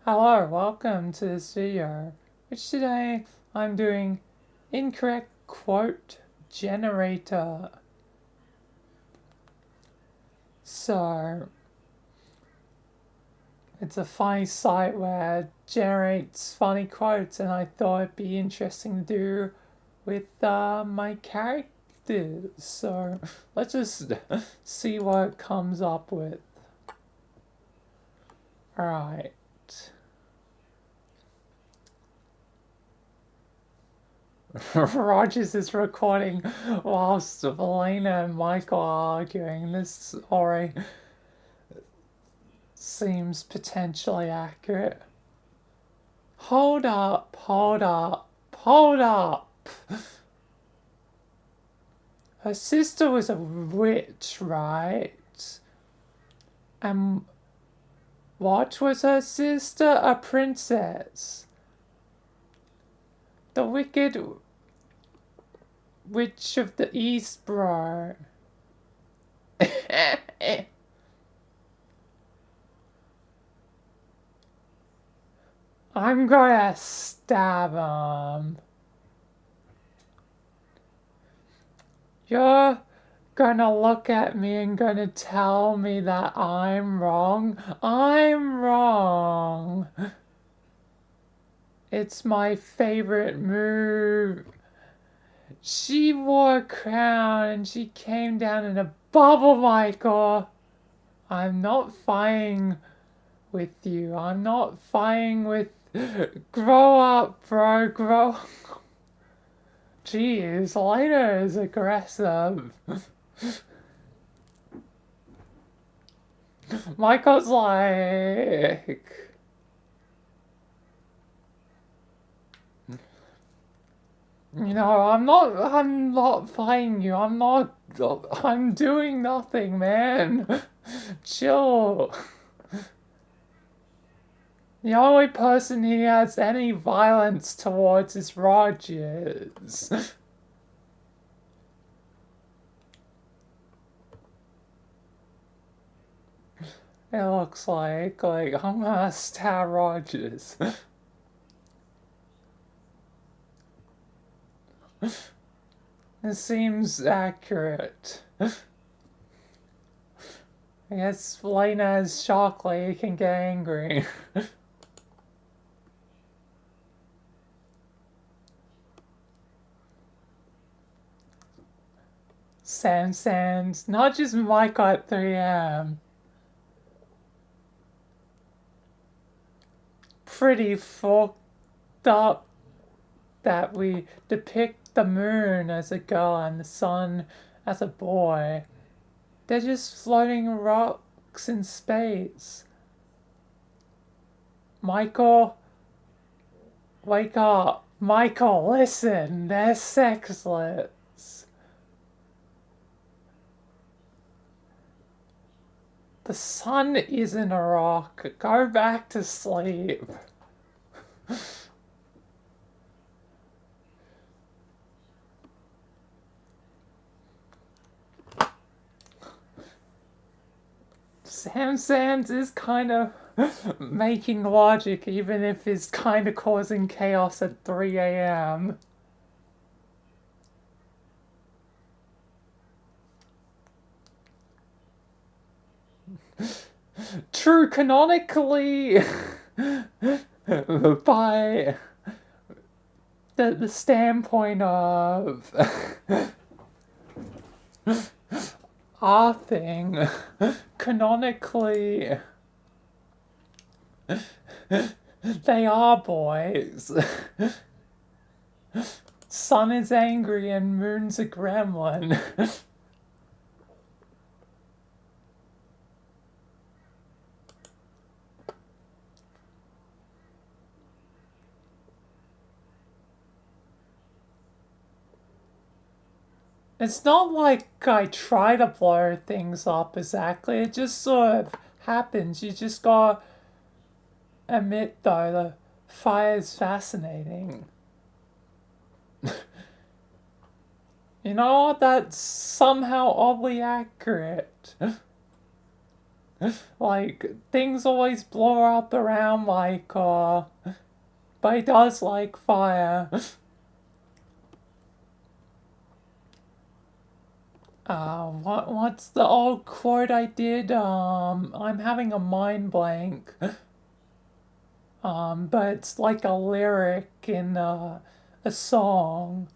Hello, welcome to this video, which today I'm doing incorrect quote generator. So, it's a funny site where it generates funny quotes, and I thought it'd be interesting to do with my characters. So, let's just see what it comes up with. Alright. Rogers is recording whilst Valena and Michael are arguing. This already seems potentially accurate. Hold up, hold up, hold up! Her sister was a witch, right? And what was her sister? A princess. The Wicked Witch of the East, bro. I'm gonna stab him. You're gonna look at me and gonna tell me that I'm wrong? I'm wrong. It's my favorite move. She wore a crown and she came down in a bubble, Michael. I'm not fighting with you. I'm not fighting with... Grow up, bro. Grow... Jeez, Lena is aggressive. Michael's like... You know, I'm not fighting you. I'm doing nothing, man. Chill. The only person he has any violence towards is Rogers. It looks like I'm gonna stab Rogers. It seems accurate. I guess Lena is Shockley can get angry. Sam Sands, not just Michael at 3am. Pretty fucked up that we depict the moon as a girl and the sun as a boy. They're just floating rocks in space. Michael, wake up. Michael, listen, they're sexless. The sun isn't a rock. Go back to sleep. Sam Sands is kind of making logic, even if it's kind of causing chaos at 3am. True, canonically, by the standpoint of our thing, canonically, they are boys. Sun is angry and Moon's a gremlin. It's not like I try to blur things up exactly, it just sort of happens. You just gotta admit, though, the fire's fascinating. You know what? That's somehow oddly accurate. Like, things always blow up around Michael. But he does like fire. What's the old quote I did? I'm having a mind blank. But it's like a lyric in a song.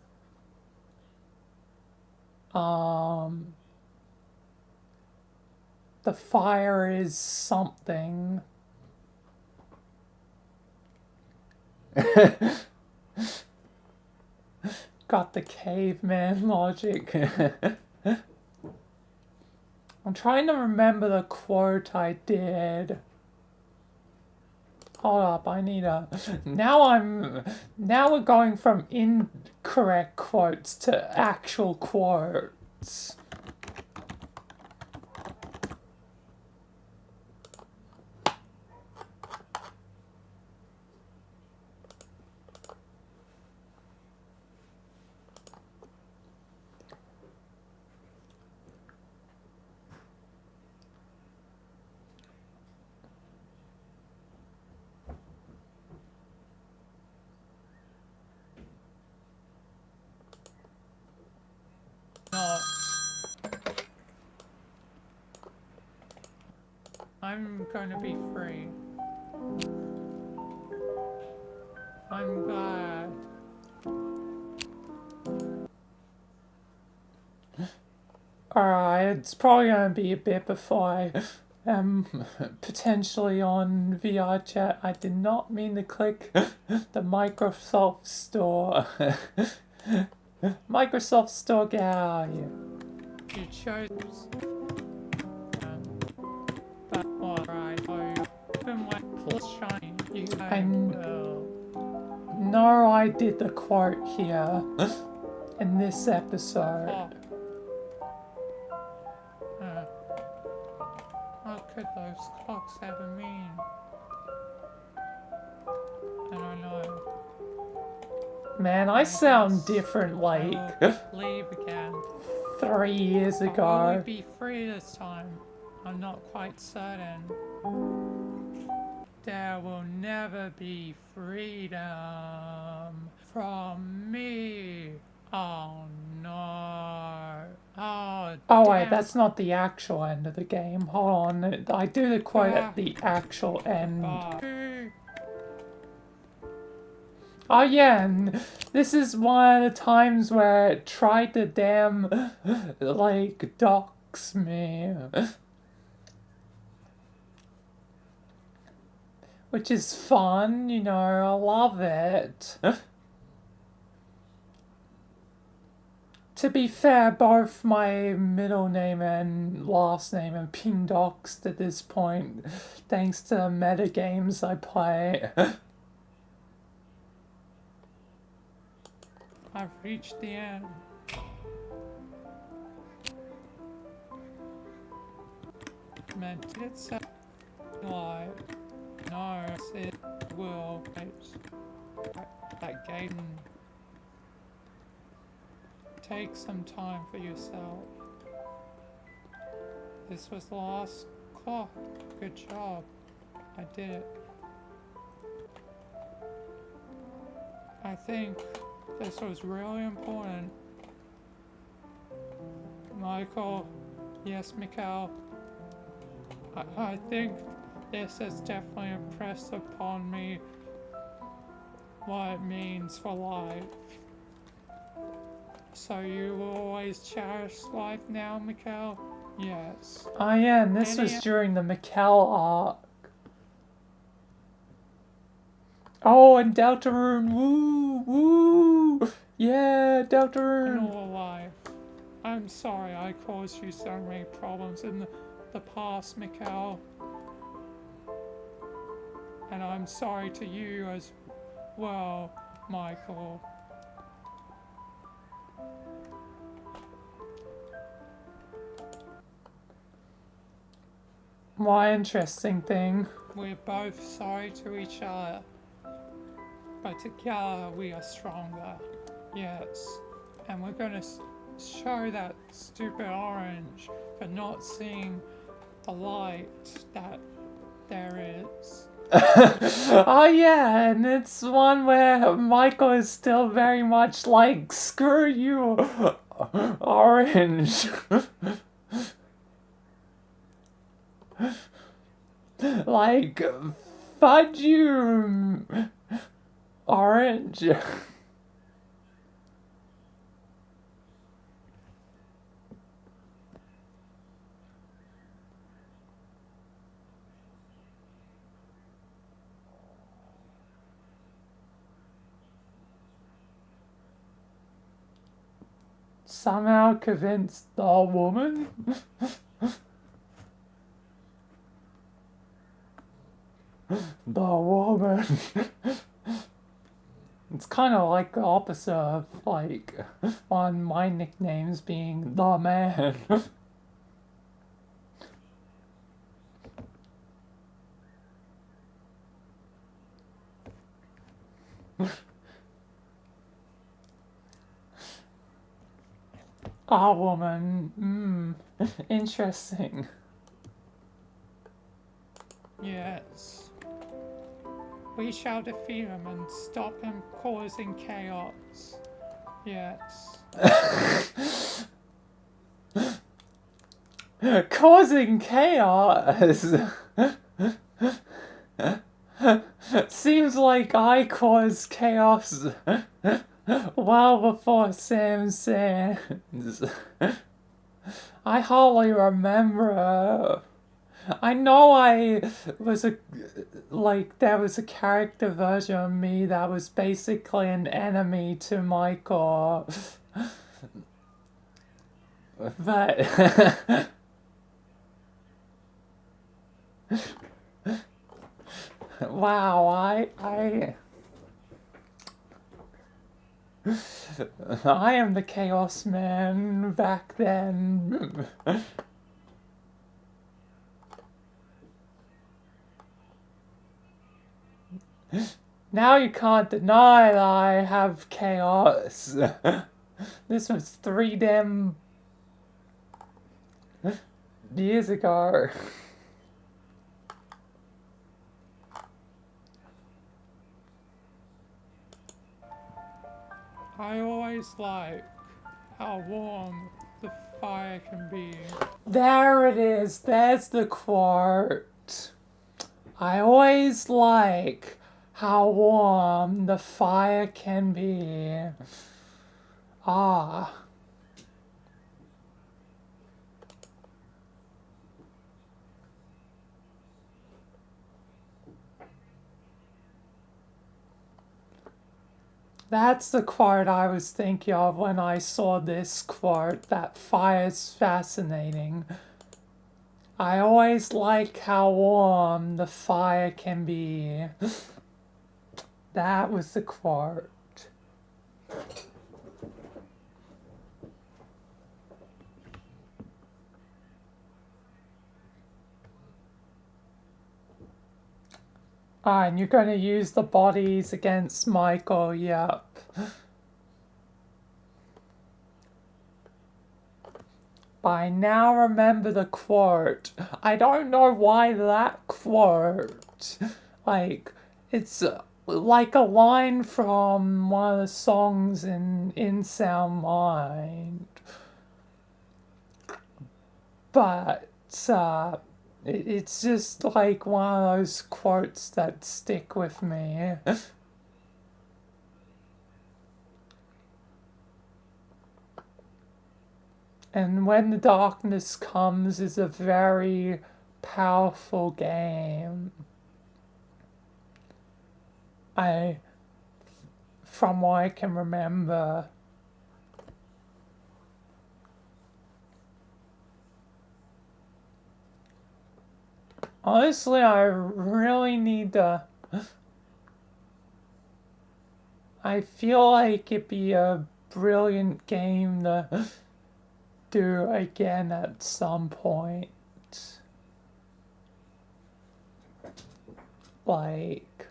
The fire is something. Got the caveman logic. I'm trying to remember the quote I did. Hold up, I need a... Now we're going from incorrect quotes to actual quotes. No. I'm gonna be free. I'm glad. Alright, it's probably gonna be a bit before I am potentially on VR chat. I did not mean to click the Microsoft Store. Microsoft Store, get out of here. You chose. But alright, open my plus shiny. No, I did the quote here in this episode. What could those clocks ever mean? I don't know. Man, I sound different like leave again. 3 years ago. Will we be free this time? I'm not quite certain. There will never be freedom from me. Oh no. Oh wait, that's not the actual end of the game. Hold on, I do the quote at the actual end. Oh yeah, and this is one of the times where it tried to damn, like, dox me. Which is fun, you know, I love it. To be fair, both my middle name and last name are ping doxed at this point, thanks to the meta games I play. I've reached the end. Meant it so live. No, it will. That Gaiden. Take some time for yourself. This was the last clock. Good job. I did it. I think this was really important. Michael, yes, Mikhail. I think this has definitely impressed upon me what it means for life. So you will always cherish life now, Mikhail? Yes. Oh yeah, and this was during the Mikhail arc. Oh, and Deltarune, woo, woo! Yeah, Deltarune! In all life. I'm sorry I caused you so many problems in the past, Mikhail. And I'm sorry to you as well, Michael. Why interesting thing? We're both sorry to each other. But together we are stronger. Yes. And we're gonna show that stupid orange for not seeing the light that there is. Oh yeah, and it's one where Michael is still very much like, screw you, Orange. Like, fudge you, Orange. Somehow convinced the woman? The woman. It's kind of like the opposite of, like, one of my nicknames being the man. A woman. Interesting. Yes. We shall defeat him and stop him causing chaos. Yes. Causing chaos? Seems like I caused chaos well before Sam Sands. I hardly remember. I know there was a character version of me that was basically an enemy to Michael. But wow, I am the Chaos Man back then. Now you can't deny that I have chaos. This was 3 damn years ago. I always like how warm the fire can be. There it is. There's the quote. I always like how warm the fire can be. Ah. That's the quote I was thinking of when I saw this quote, that fire's fascinating. I always like how warm the fire can be. That was the quote. Ah, and you're going to use the bodies against Michael, yep. I now remember the quote. I don't know why that quote. Like, it's like a line from one of the songs in Sound Mind. But, it's just like one of those quotes that stick with me. And When the Darkness Comes is a very powerful game. From what I can remember. Honestly, I really need to. I feel like it'd be a brilliant game to do again at some point. Like,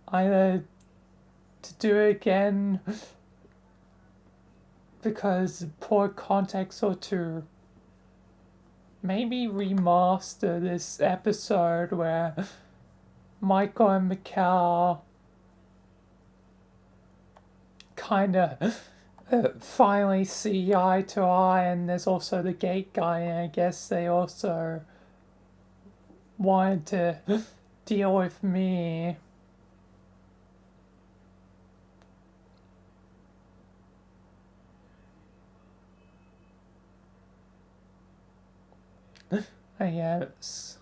either to do it again because poor context or to maybe remaster this episode where Michael and Mikkel kind of finally see eye to eye, and there's also the gate guy, and I guess they also wanted to deal with me. I guess.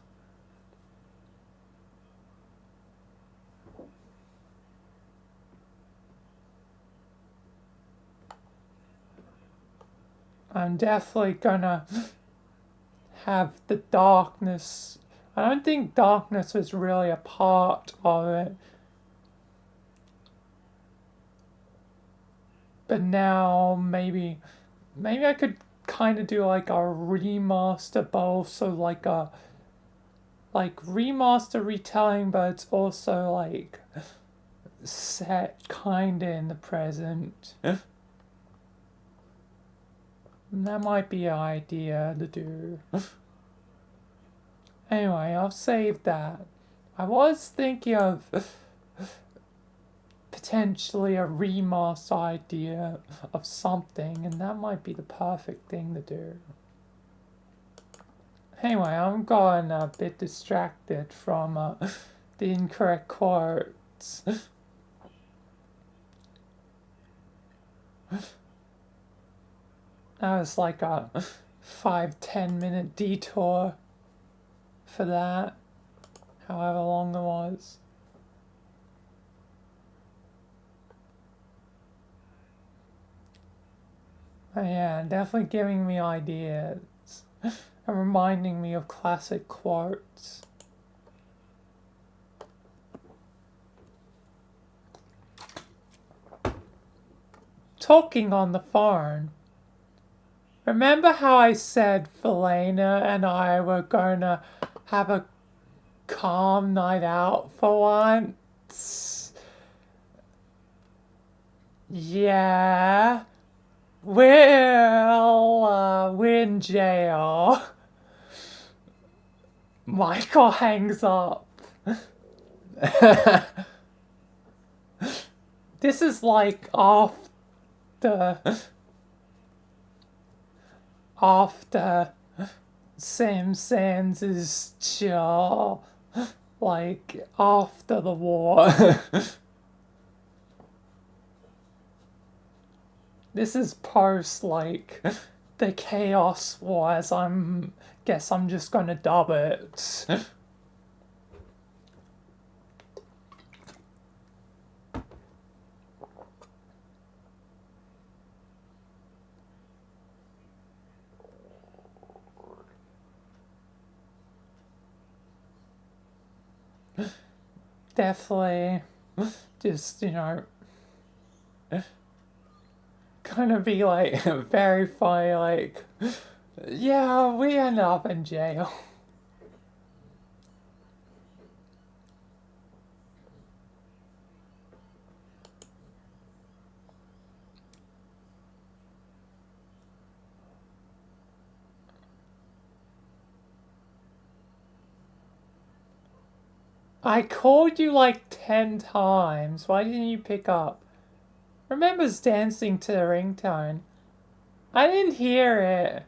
I'm definitely gonna have the darkness. I don't think darkness was really a part of it. But now maybe I could kind of do like a remaster both, so like a remaster retelling, but it's also like set kinda in the present. That might be an idea to do. Anyway, I'll save that. I was thinking of potentially a remaster idea of something, and that might be the perfect thing to do. Anyway, I'm going a bit distracted from the incorrect quotes. That was like a 5-10 minute detour for that, however long it was. But yeah, definitely giving me ideas and reminding me of classic quotes. Talking on the phone. Remember how I said Felena and I were gonna have a calm night out for once? Yeah. We're in jail. Michael hangs up. This is like after Simpsons is chill, like after the war. This is post like the Chaos Wars. Guess I'm just gonna dub it. Definitely just, gonna be like very funny, like, yeah, we end up in jail. I called you like 10 times. Why didn't you pick up? Remembers dancing to the ringtone. I didn't hear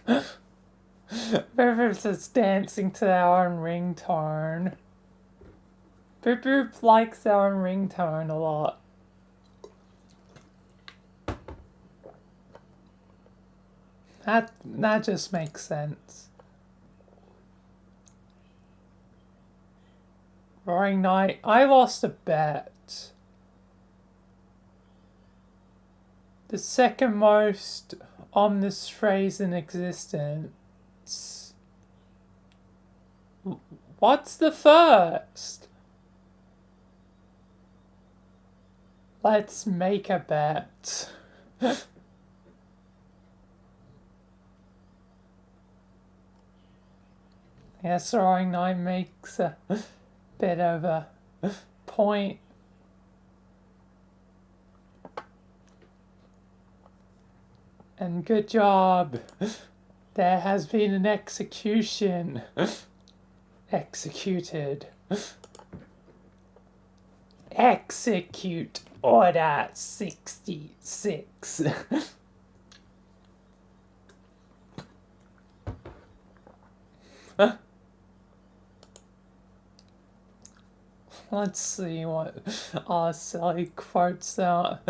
it. Rivers is dancing to our own ringtone. Boop Boop likes our own ringtone a lot. That just makes sense. Roaring Night. I lost a bet. The second most ominous phrase in existence. What's the first? Let's make a bet. Yes, Roaring Night makes a bit of a point. And good job. There has been an execution. Executed. Execute Order 66. Let's see what our silly quotes are.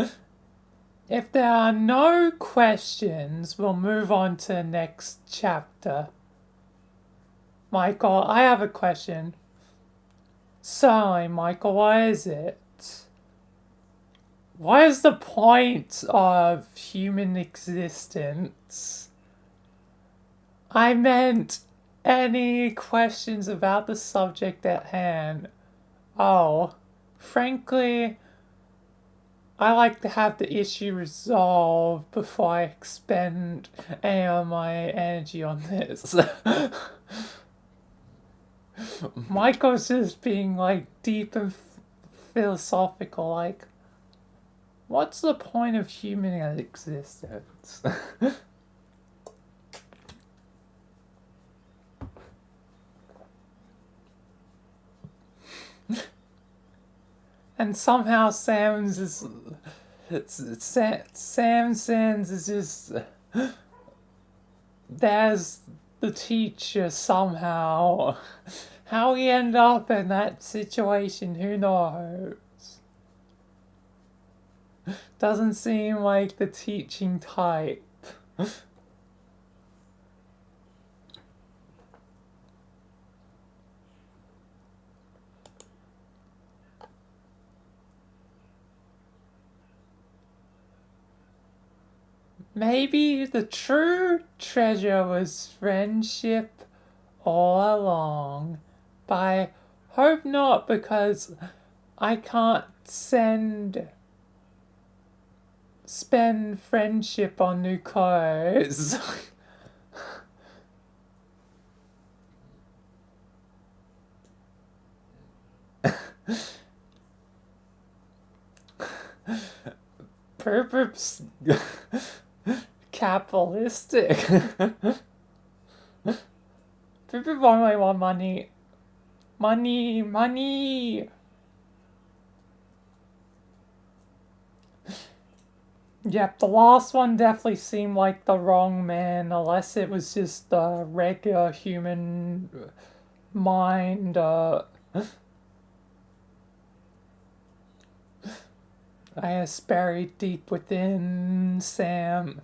If there are no questions, we'll move on to the next chapter. Michael, I have a question. Sorry, Michael, what is it? What is the point of human existence? I meant any questions about the subject at hand. Oh, frankly, I like to have the issue resolved before I expend any of my energy on this. Michael's just being like deep and philosophical, like, what's the point of human existence? And somehow Sam's is Sam Sands is just there's the teacher somehow. How he ended up in that situation, who knows? Doesn't seem like the teaching type. Maybe the true treasure was friendship all along. But I hope not, because I can't spend friendship on new clothes. Purpose capitalistic. People only want money. Money, money. Yep, the last one definitely seemed like the wrong man, unless it was just a regular human mind. I guess buried deep within Sam.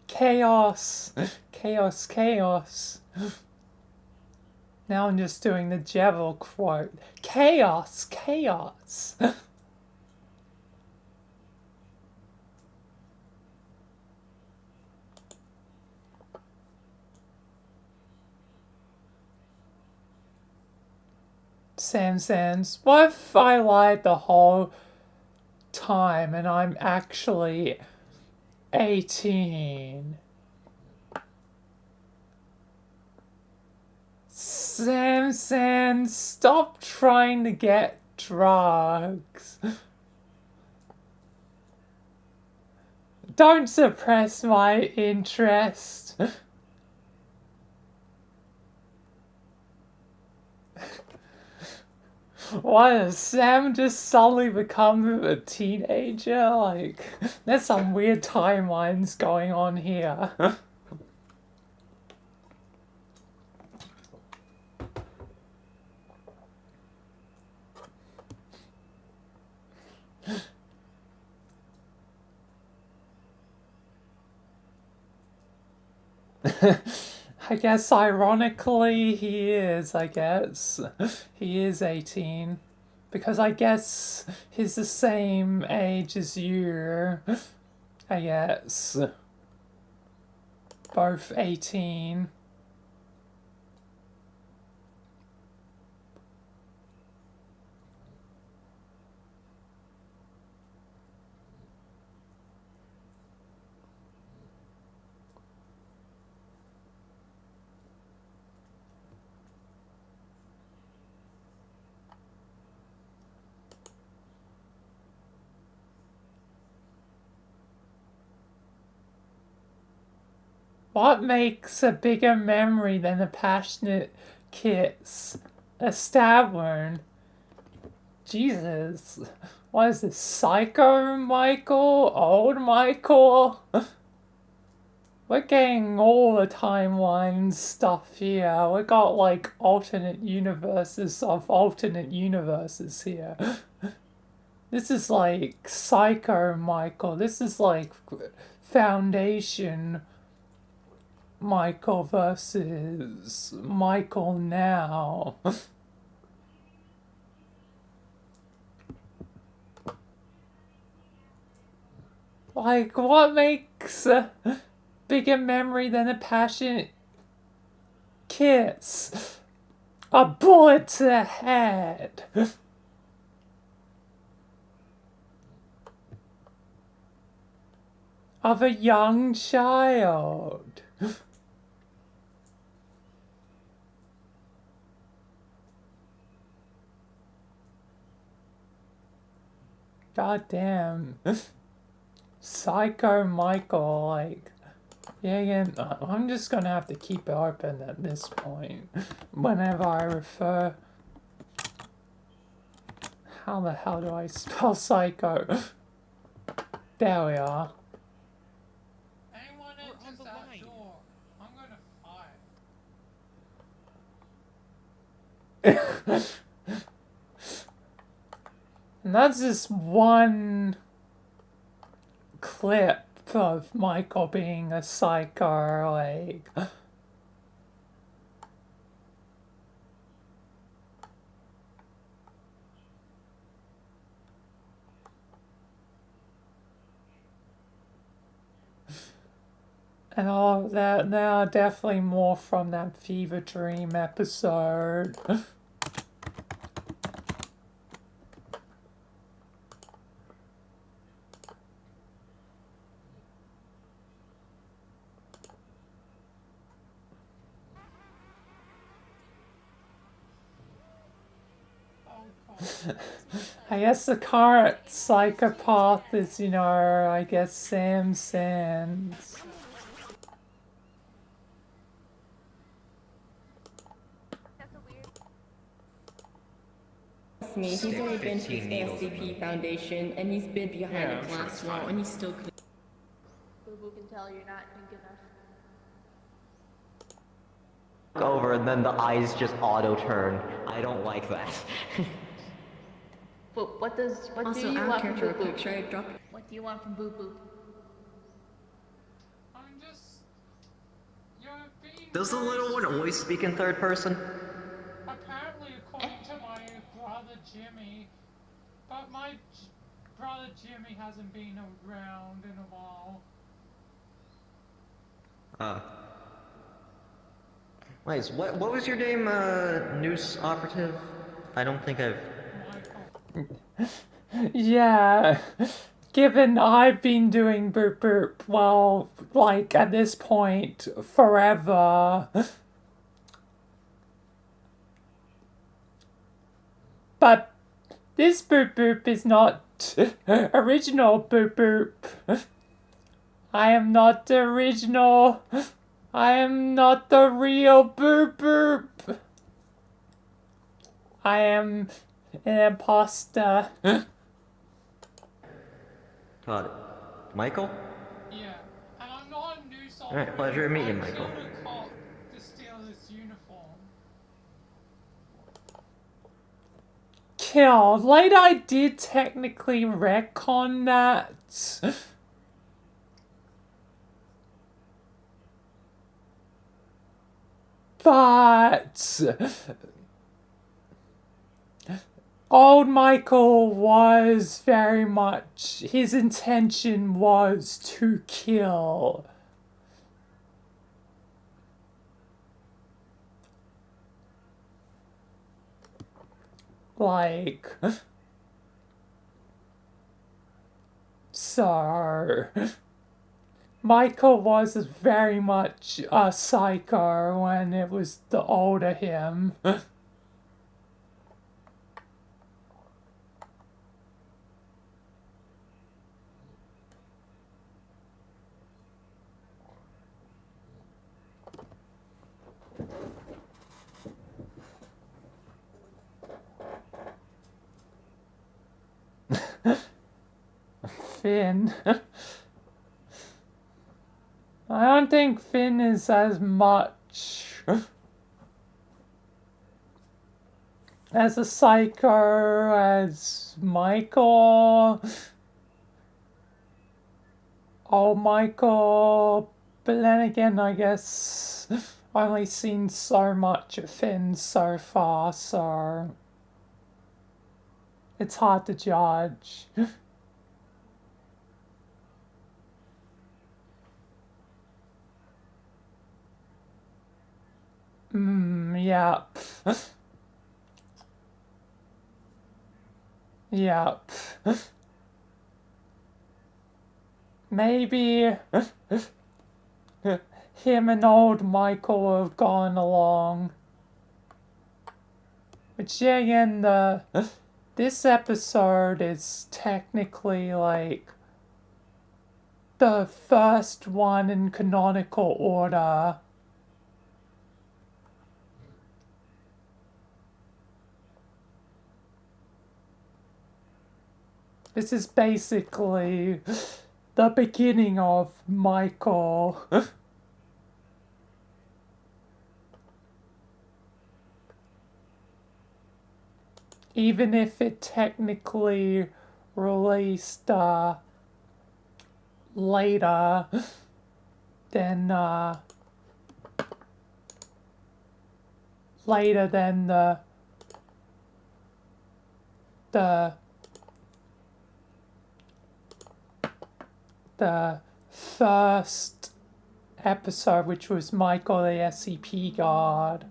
Chaos. Chaos, chaos. Now I'm just doing the Jevil quote. Chaos, chaos. Sam Sands, what if I lied the whole time and I'm actually 18? Sam Sands, stop trying to get drugs. Don't suppress my interest. Why has Sam just suddenly become a teenager? Like, there's some weird timelines going on here. I guess ironically he is, I guess. He is 18. Because I guess he's the same age as you. I guess. Both 18. What makes a bigger memory than a passionate kiss? A stab wound. Jesus. What is this? Psycho Michael? Old Michael? We're getting all the timeline stuff here. We got like alternate universes of alternate universes here. This is like Psycho Michael. This is like Foundation Michael versus Michael now. Like, what makes a bigger memory than a passionate kiss? A bullet to the head. Of a young child. God damn. Psycho Michael, like, yeah, I'm just gonna have to keep it open at this point. Whenever I refer. How the hell do I spell psycho? There we are. Anyone enters that door, I'm gonna fire. And that's just one clip of Michael being a psycho, like. And all of that, now definitely more from that Fever Dream episode. I guess the current psychopath is, I guess Sam Sands. Me. He's only been to his ASCP Foundation, and he's been behind a glass wall, and he still could. Boo can tell you're not drink enough. Over and then the eyes just auto-turn. I don't like that. But what do you want from Boo Boo? What do you want from Boo Boo? Does the little one always speak in third person? Apparently, according to my brother Jimmy, but my brother Jimmy hasn't been around in a while. Wait, what was your name, Noose Operative? I don't think I've... Yeah, given I've been doing Boop Boop, well, like, at this point, forever. But this Boop Boop is not original Boop Boop. I am not the original. I am not the real Boop Boop. I am an imposter. Todd. Michael? Yeah, and I'm not a news officer. Alright, pleasure meeting you, Michael. I killed a cop to steal this uniform. Killed. Later I did technically retcon that. But old Michael was very much, his intention was to kill. Like, so Michael was very much a psycho when it was the older him. Finn. I don't think Finn is as much as a psycho as Michael. Oh, Michael. But then again, I guess I've only seen so much of Finn so far, so it's hard to judge. Yep. Yep. Maybe him and old Michael have gone along. Which, yeah, again, this episode is technically, like, the first one in canonical order. This is basically the beginning of Michael. Even if it technically released later than the first episode, which was Michael the SCP Guard.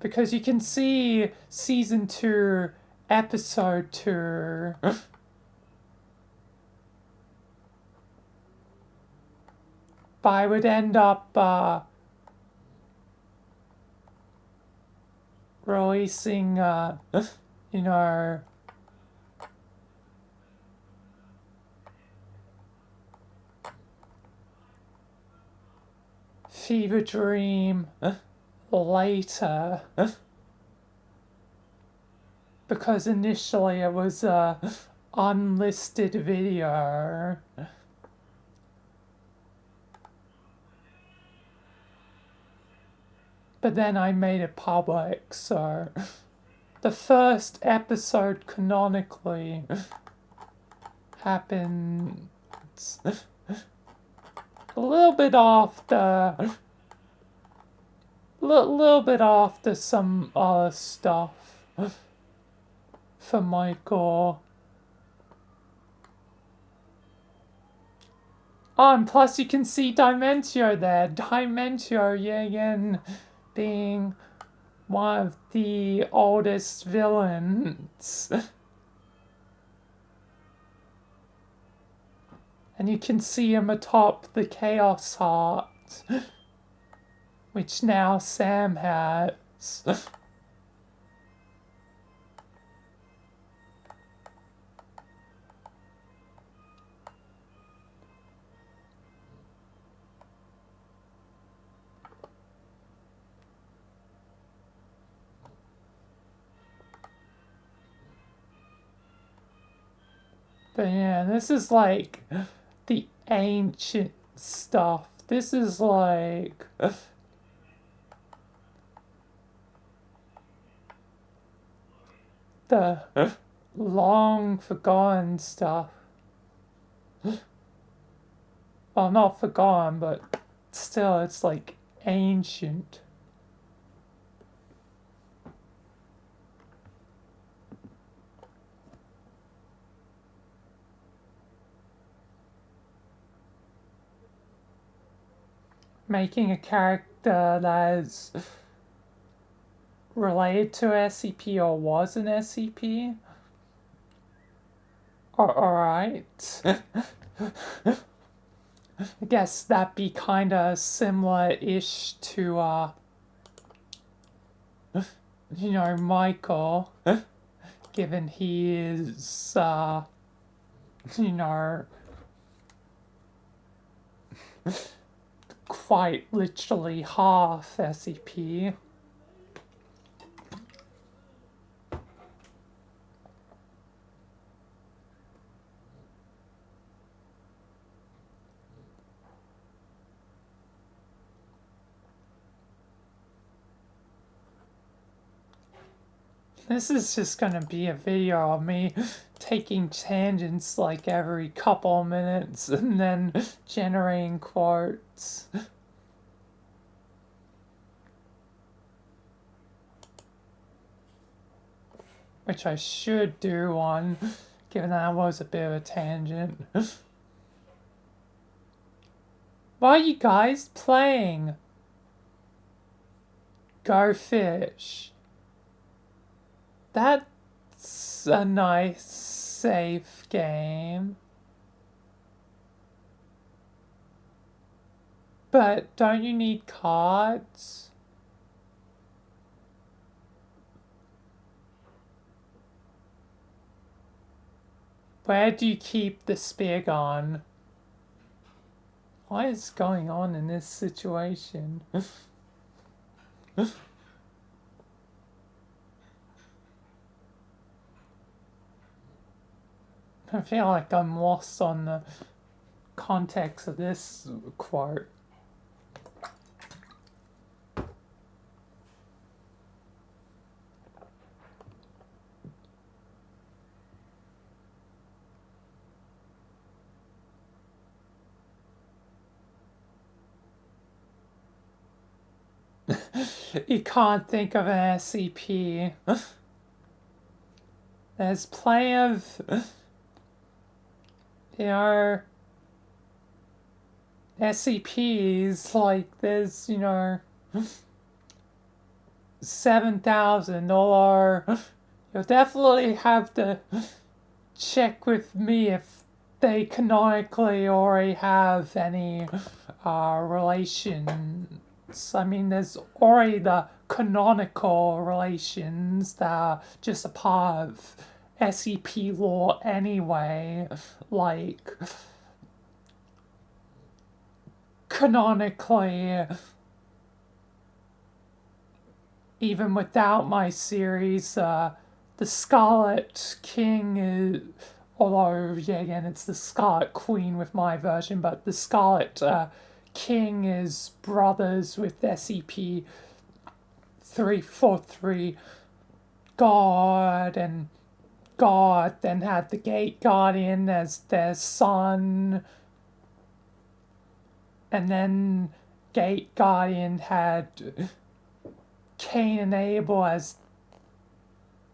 Because you can see season 2, episode 2. But I would end up releasing, you know, Fever Dream later, because initially it was a unlisted video. But then I made it public, so the first episode canonically happened a little bit after some other stuff for Michael. Oh, and plus you can see Dimentio there. Dimentio, yeah, again, being one of the oldest villains. And you can see him atop the Chaos Heart, which now Sam has. But yeah, this is like the ancient stuff. This is like the long forgotten stuff. Well, not forgotten, but still, it's like ancient. Making a character that is related to SCP or was an SCP? Alright. I guess that'd be kinda similar-ish to, you know, Michael. Given he is, you know, quite literally half SCP. This is just gonna be a video of me taking tangents like every couple minutes and then generating quotes. Which I should do one, given that was a bit of a tangent. What are you guys playing? Go Fish. That's a nice, safe game. But don't you need cards? Where do you keep the spear gun? What is going on in this situation? I feel like I'm lost on the context of this quote. You can't think of an SCP. There's plenty of, you know, SCPs, like there's, you know, 7,000, or you'll definitely have to check with me if they canonically already have any relations. I mean, there's already the canonical relations that are just a part of SCP lore anyway, like canonically, even without my series, the Scarlet King is, although, yeah, again, it's the Scarlet Queen with my version, but the Scarlet King is brothers with SCP-343 God, and God then had the Gate Guardian as their son, and then Gate Guardian had Cain and Abel as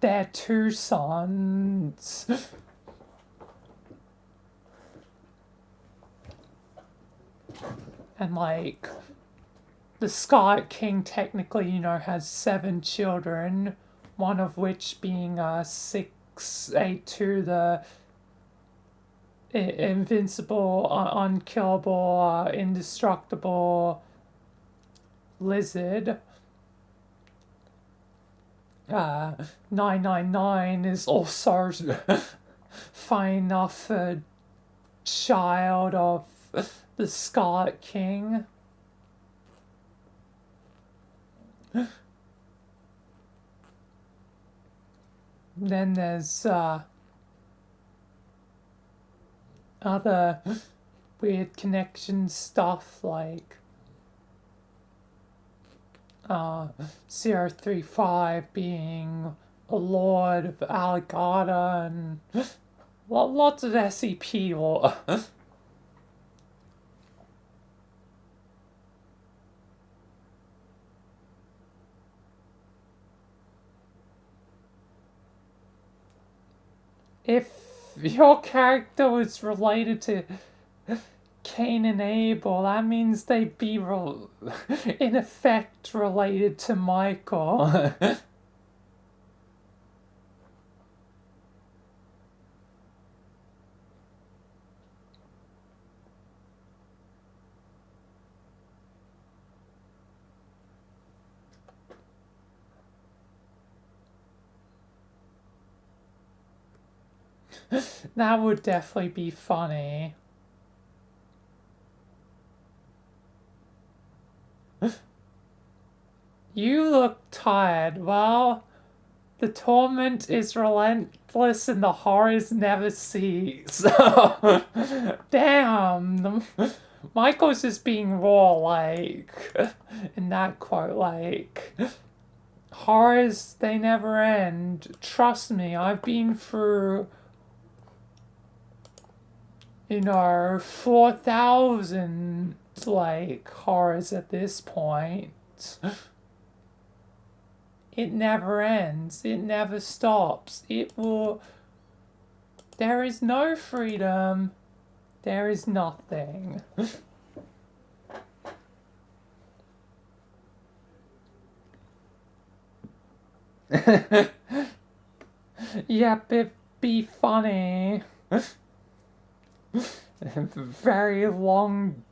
their two sons. And like, the Scarlet King technically, you know, has 7 children, one of which being 682, the invincible, unkillable, indestructible lizard. 999 is also fine enough a child of the Scarlet King. Then there's other weird connection stuff like 035 being a lord of Alagata, and lots of SCP lore. If your character was related to Cain and Abel, that means they'd be, in effect, related to Michael. That would definitely be funny. You look tired. Well, the torment is relentless and the horrors never cease. Damn. Michael's just being raw, like, in that quote, like, Horrors, they never end. Trust me, I've been through, 4,000, like, horrors at this point. It never ends. It never stops. It will... There is no freedom. There is nothing. Yep, it'd be funny. Very long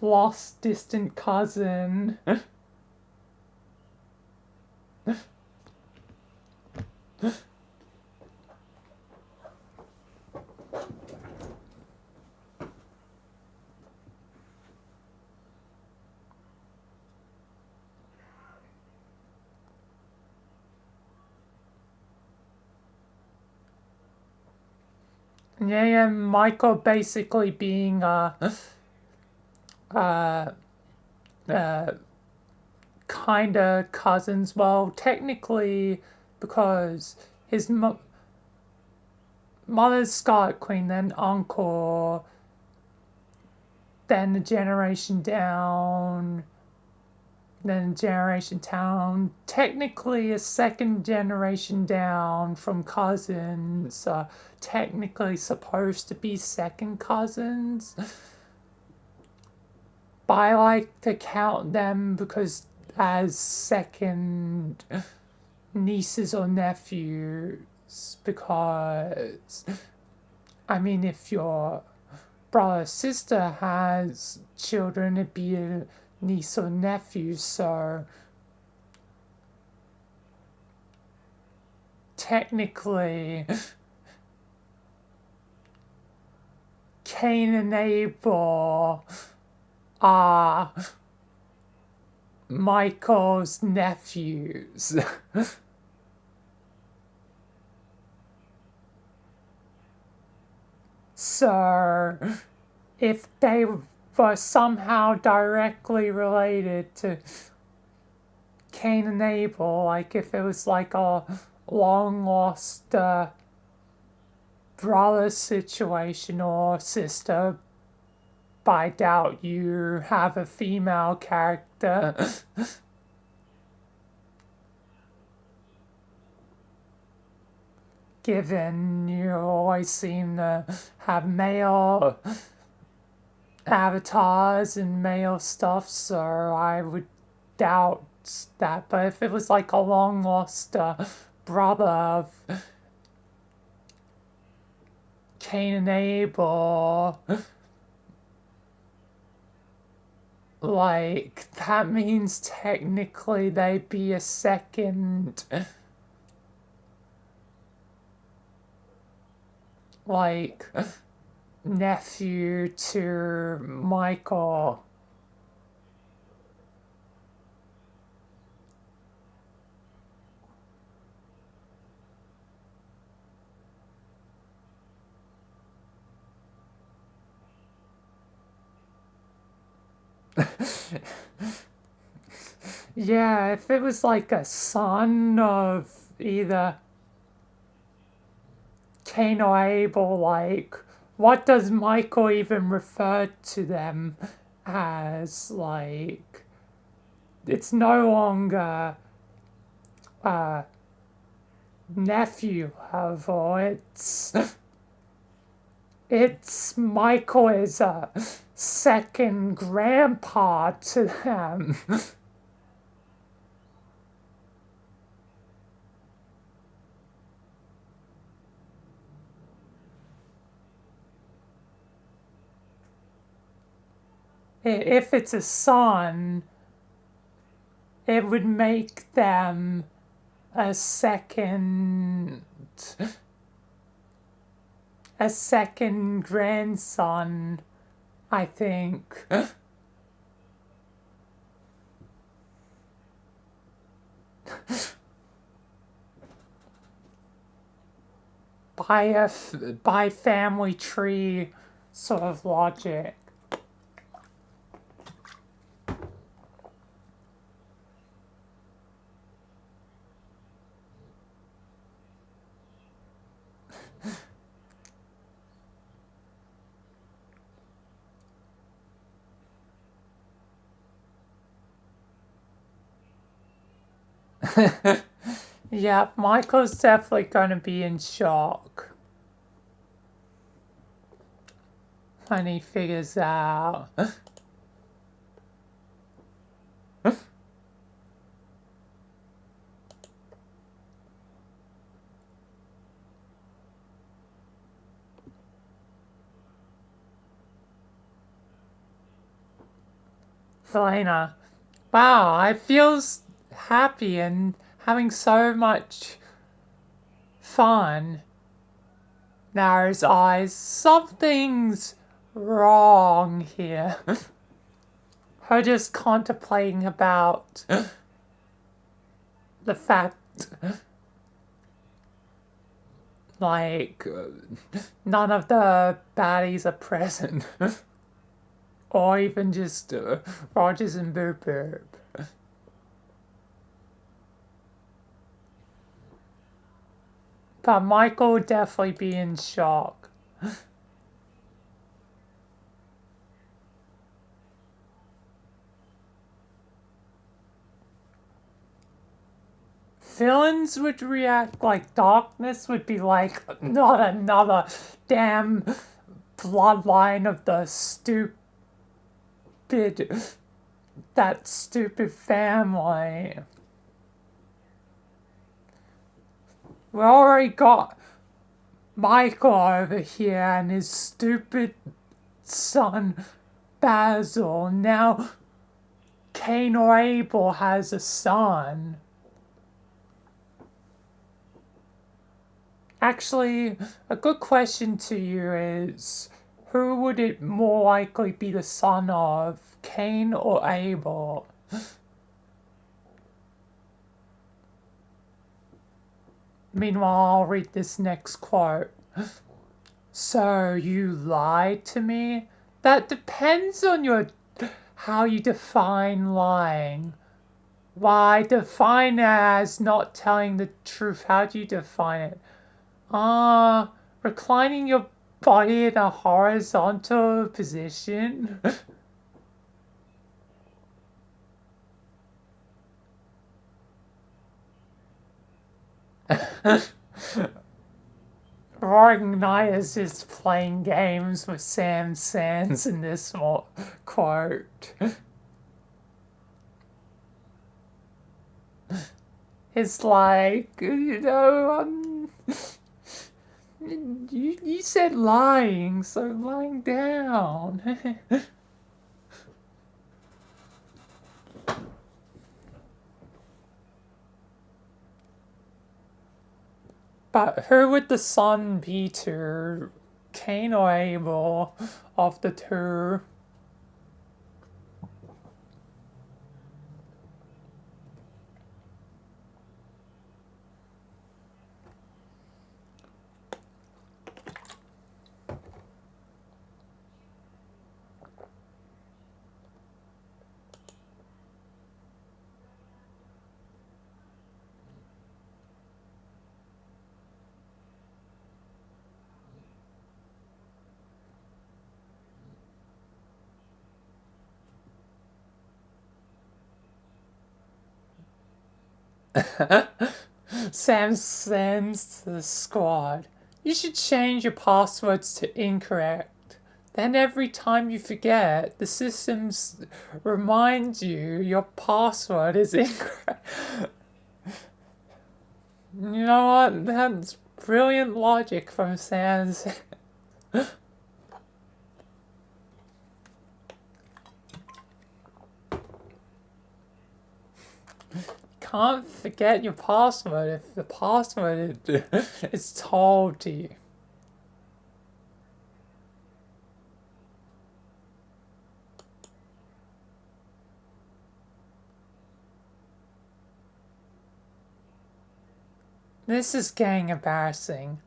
lost distant cousin. Yeah, Michael basically being kinda cousins. Well, technically, because his mother's Scarlet Queen, then uncle, then the generation down, then generation down. Technically, a second generation down from cousins. Technically supposed to be second cousins. But I like to count them because as second nieces or nephews, because I mean, if your brother or sister has children, it'd be a niece or nephew, so technically Cain and Abel are Michael's nephews. So, if they were somehow directly related to Cain and Abel, like if it was like a long lost brother situation or sister, but I doubt you have a female character. Given you always seem to have male avatars and male stuff, so I would doubt that. But if it was like a long lost brother of Cain and Abel, like, that means technically they'd be a second, like, nephew to Michael. Yeah, if it was like a son of either Cain or Abel, like, what does Michael even refer to them as? Like, it's no longer nephew level, it's Michael is a second grandpa to them. If it's a son, it would make them a second grandson, I think. By family tree sort of logic. Yeah, Michael's definitely gonna be in shock when he figures out. Selena, wow, I feel happy and having so much fun. Narrows eyes. Something's wrong here. Her just contemplating about the fact, like, none of the baddies are present. Or even just Rogers and Boop Boop. But Michael would definitely be in shock. Villains would react like Darkness would be like, not another damn bloodline of the that stupid family. We already got Michael over here and his stupid son Basil. Now Cain or Abel has a son. Actually, a good question to you is, who would it more likely be the son of, Cain or Abel? Meanwhile, I'll read this next quote. So, you lied to me? That depends on how you define lying. Why define it as not telling the truth? How do you define it? Reclining your body in a horizontal position. Roaring Knight is just playing games with Sam Sands in this quote. It's like, you said lying, so lying down. But who would the son be to, Cain or Abel, of the two? Sam sends to the squad. You should change your passwords to incorrect. Then every time you forget, the systems remind you your password is incorrect. You know what? That's brilliant logic from Sam's. Can't forget your password if the password is told to you. This is getting embarrassing.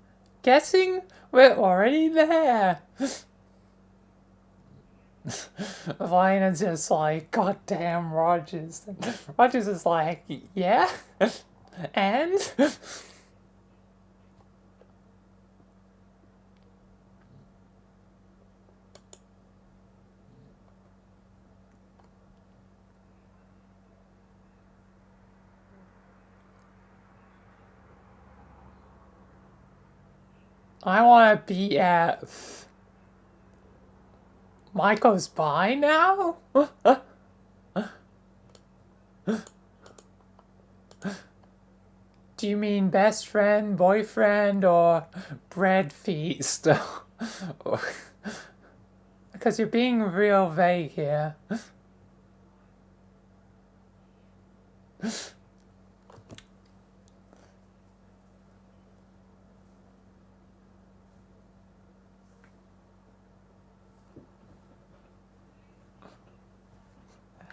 Guessing we're already there. Elena's just like, goddamn Rogers. Rogers is like, yeah? And? I want a BF. Michael's bi now? Do you mean best friend, boyfriend, or bread feast? Because you're being real vague here.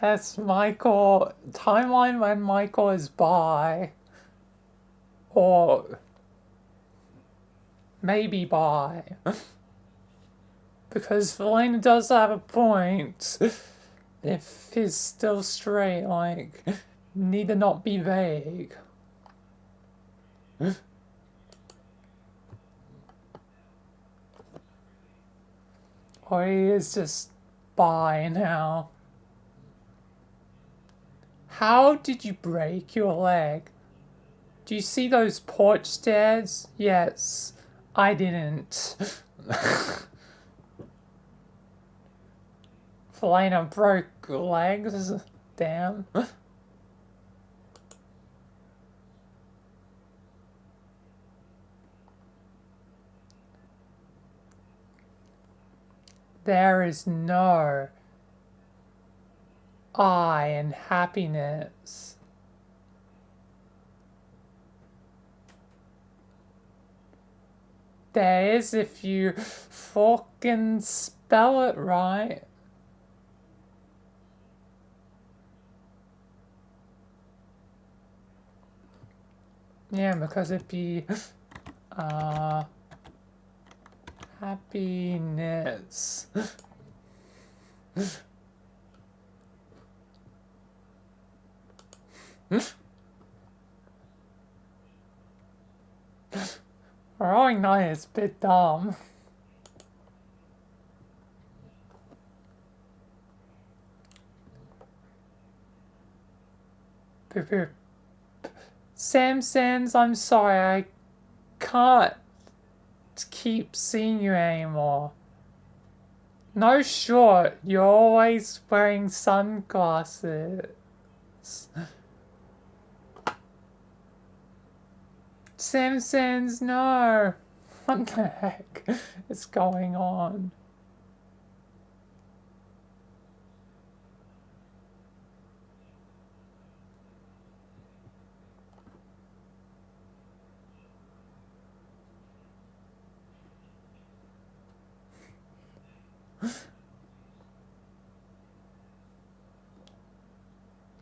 That's Michael. Timeline when Michael is bi. Or maybe bi. Because Valena does have a point. If he's still straight, like, need to not be vague. Or he is just bi now. How did you break your leg? Do you see those porch stairs? Yes, I didn't. Valena broke legs? Damn. There is no I in happiness. There is if you fucking spell it right. Yeah, because it'd be happiness. Rolling nine is a bit dumb. Samsons, I'm sorry, I can't keep seeing you anymore. No short, you're always wearing sunglasses. Simpsons, no! What the heck is going on?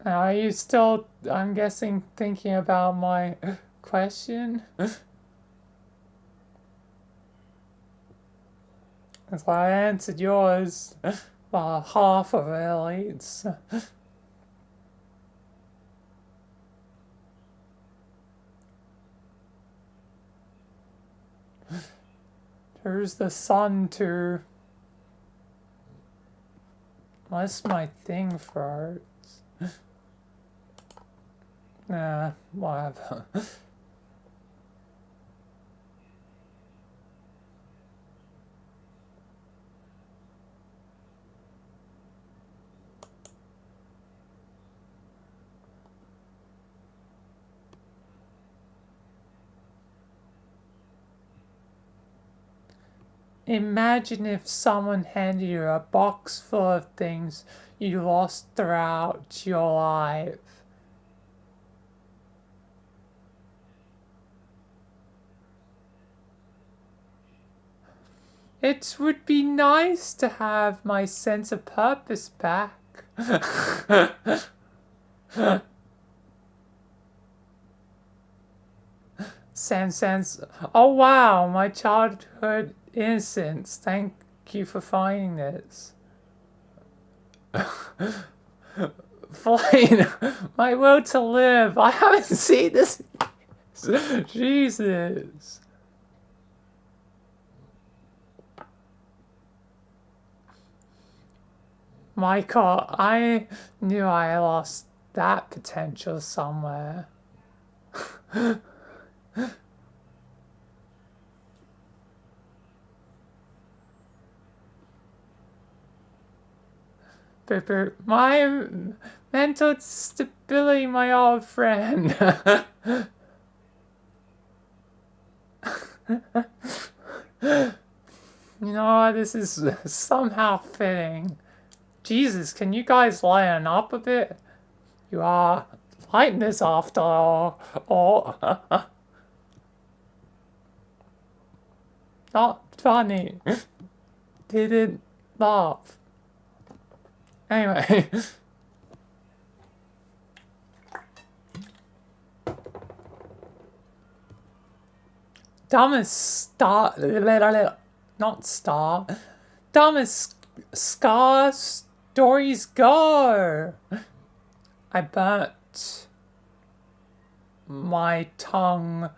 Are you still, I'm guessing, thinking about my question? That's why I answered yours. Well, half of it at least. There's the sun too. Unless my thing froze. Nah, whatever. Imagine if someone handed you a box full of things you lost throughout your life. It would be nice to have my sense of purpose back. Sans. Oh wow, my childhood innocence. Thank you for finding this. Fine. My will to live. I haven't seen this. Jesus. Michael, I knew I lost that potential somewhere. My mental stability, my old friend. You know, this is somehow fitting. Jesus, can you guys lighten up a bit? You are lightness after all. Oh. Not funny. Didn't laugh. Anyway. Dumbest star. Not star. Dumbest scar stories go. I burnt my tongue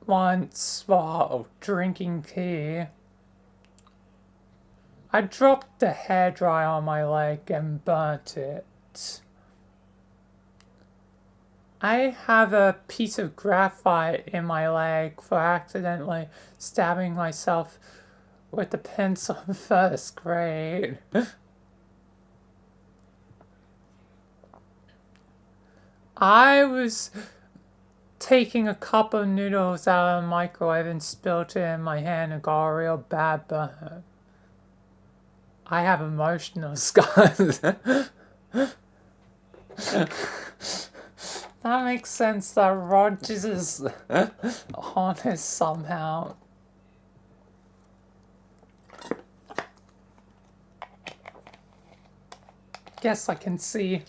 once while drinking tea. I dropped the hairdryer on my leg and burnt it. I have a piece of graphite in my leg for accidentally stabbing myself with a pencil in first grade. I was taking a cup of noodles out of the microwave and spilled it in my hand and got a real bad burn. I have emotional scars. That makes sense that Rogers is honest somehow. Guess I can see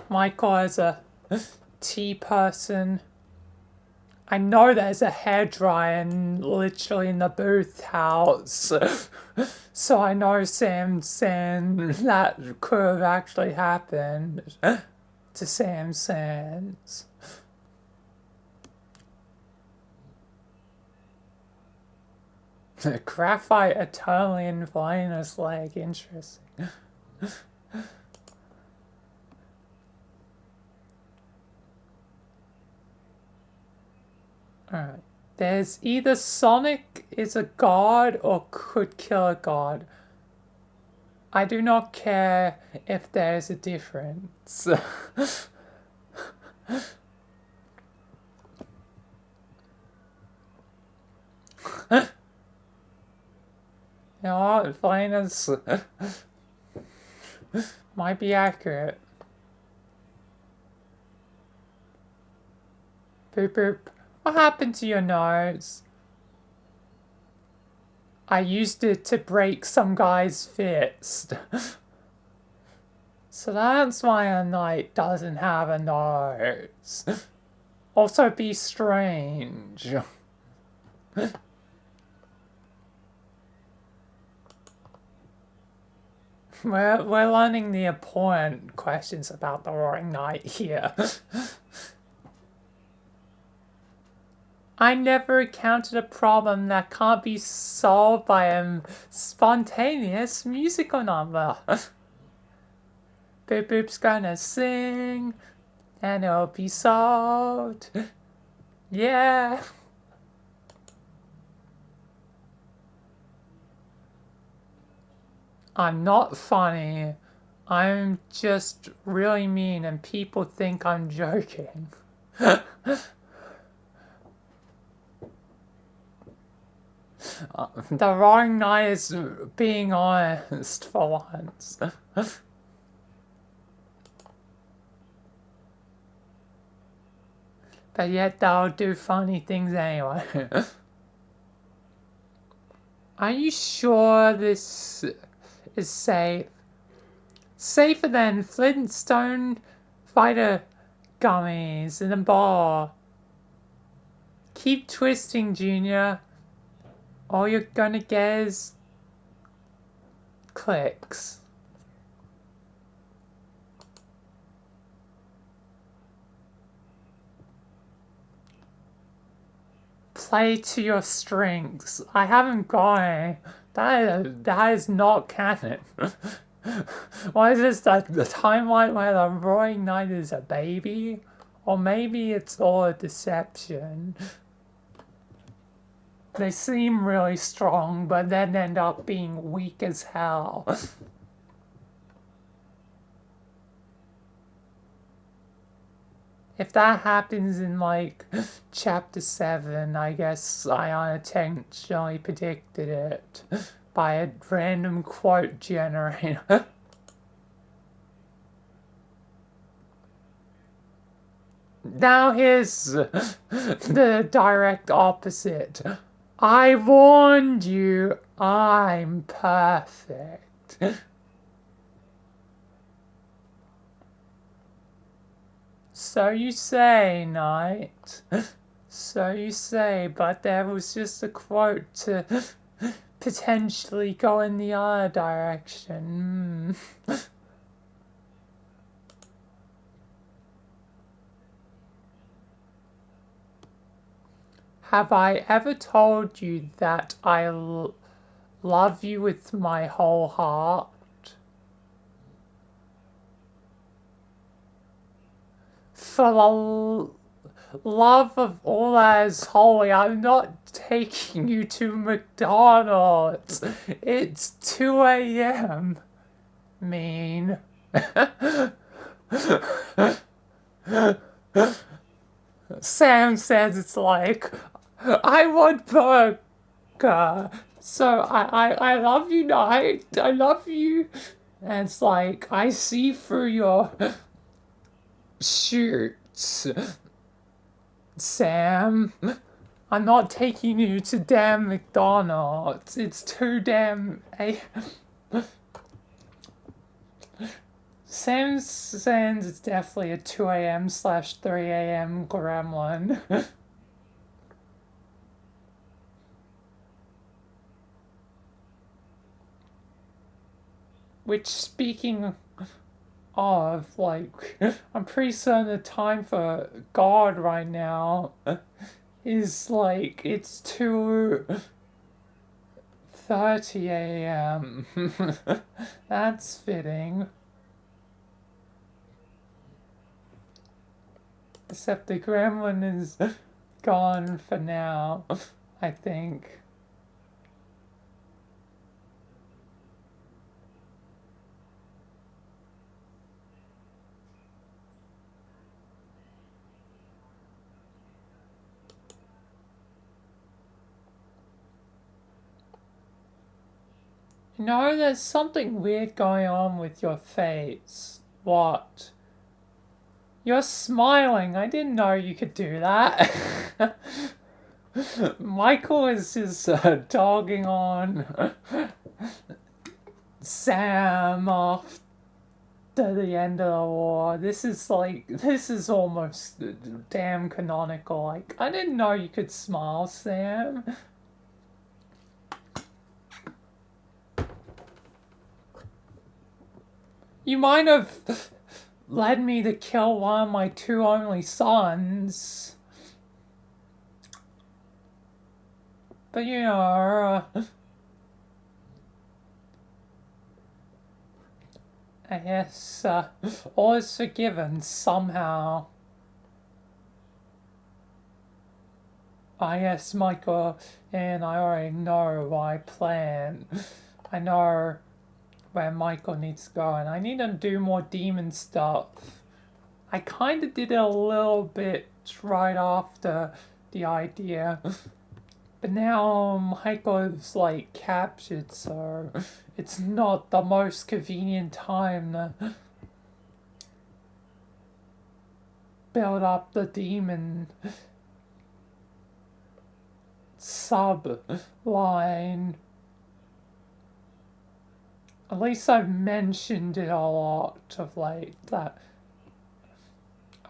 Michael as a tea person. I know there's a hairdryer literally in the booth house. So I know Sam saying that could have actually happened to Sam Sands. The graphite eternally inflamed his leg. Interesting. Alright. There's either Sonic is a god or could kill a god. I do not care if there's a difference. You know what? Finance might be accurate. Boop boop. What happened to your nose? I used it to break some guy's fist. So that's why a knight doesn't have a nose. Also be strange. We're learning the important questions about the Roaring Knight here. I never encountered a problem that can't be solved by a spontaneous musical number. Boop Boop's gonna sing, and it'll be solved. Yeah. I'm not funny. I'm just really mean and people think I'm joking. The Roaring Knight is being honest for once. But yet they'll do funny things anyway. Are you sure this is safe? Safer than Flintstone fighter gummies in a bar. Keep twisting, Junior. All you're gonna get is clicks. Play to your strengths. I haven't got any. That is not canon. Why is this the timeline where the Roaring Knight is a baby? Or maybe it's all a deception. They seem really strong, but then end up being weak as hell. If that happens in, like, chapter 7, I guess I unintentionally predicted it by a random quote generator. Now here's the direct opposite. I warned you, I'm perfect. So you say, Knight. So you say, but there was just a quote to potentially go in the other direction. Have I ever told you that I love you with my whole heart? For the love of all that is holy, I'm not taking you to McDonald's. It's 2 a.m. Mean. Sam says it's like, I want burger. So I love you, Knight. I love you. And it's like, I see through your shoots, Sam. I'm not taking you to damn McDonald's. It's too damn Sam says it's definitely a 2 a.m. / 3 a.m. gremlin. Which, speaking of, like, I'm pretty certain the time for God right now is, like, it's 2:30 a.m. That's fitting. Except the gremlin is gone for now, I think. You know, there's something weird going on with your face. What? You're smiling. I didn't know you could do that. Michael is just dogging on Sam after the end of the war. This is almost damn canonical. Like, I didn't know you could smile, Sam. You might have led me to kill one of my 2 only sons. But you know, I guess all is forgiven somehow. I guess Michael and I already know my plan. I know where Michael needs to go, and I need to do more demon stuff. I kind of did it a little bit right after the idea, but now Michael is like captured, so it's not the most convenient time to build up the demon sub line. At least I've mentioned it a lot of late, that,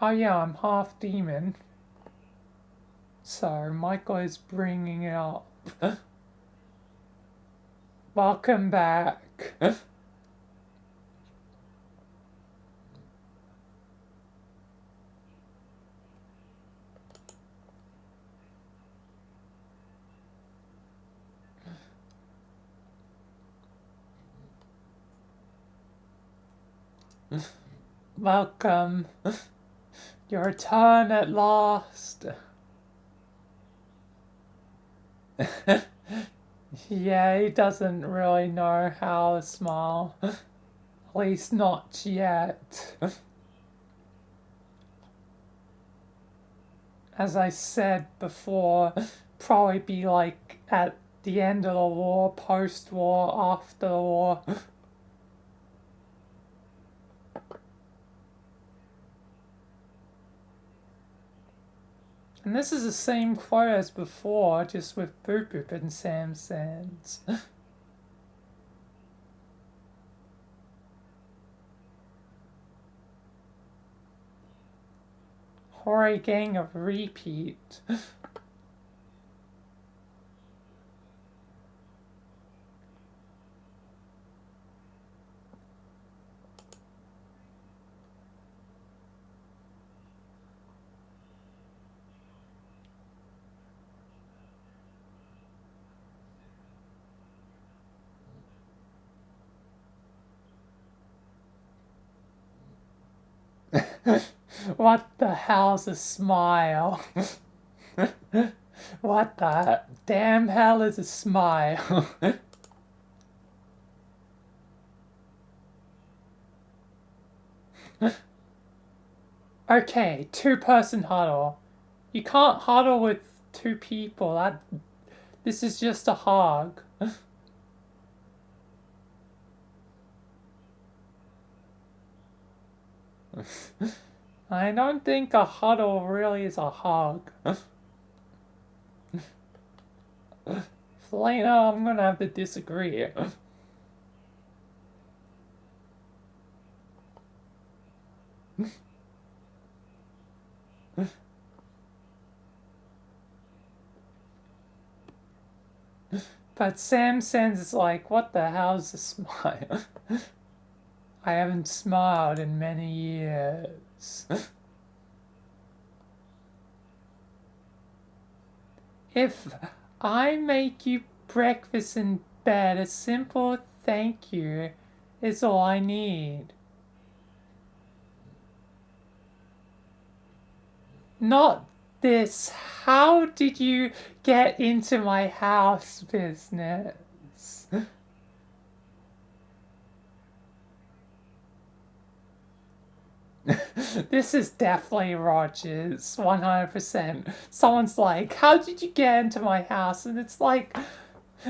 oh yeah, I'm half demon. So, Michael is bringing it up. Welcome back. Welcome. Your turn at last. Yeah, he doesn't really know how to smile. At least not yet. As I said before, probably be like at the end of the war, post-war, after the war. And this is the same quote as before, just with Boop Boop and Sam Sands. Horror Gang of Repeat. What the hell's a smile? What the damn hell is a smile? Okay, two-person huddle. You can't huddle with two people. This is just a hug. I don't think a huddle really is a hug. Selena, I'm gonna have to disagree. But Sam Sands is like, what the hell's a smile? I haven't smiled in many years. If I make you breakfast in bed, a simple thank you is all I need. Not this. How did you get into my house business? This is definitely Rogers, 100%. Someone's like, how did you get into my house? And it's like,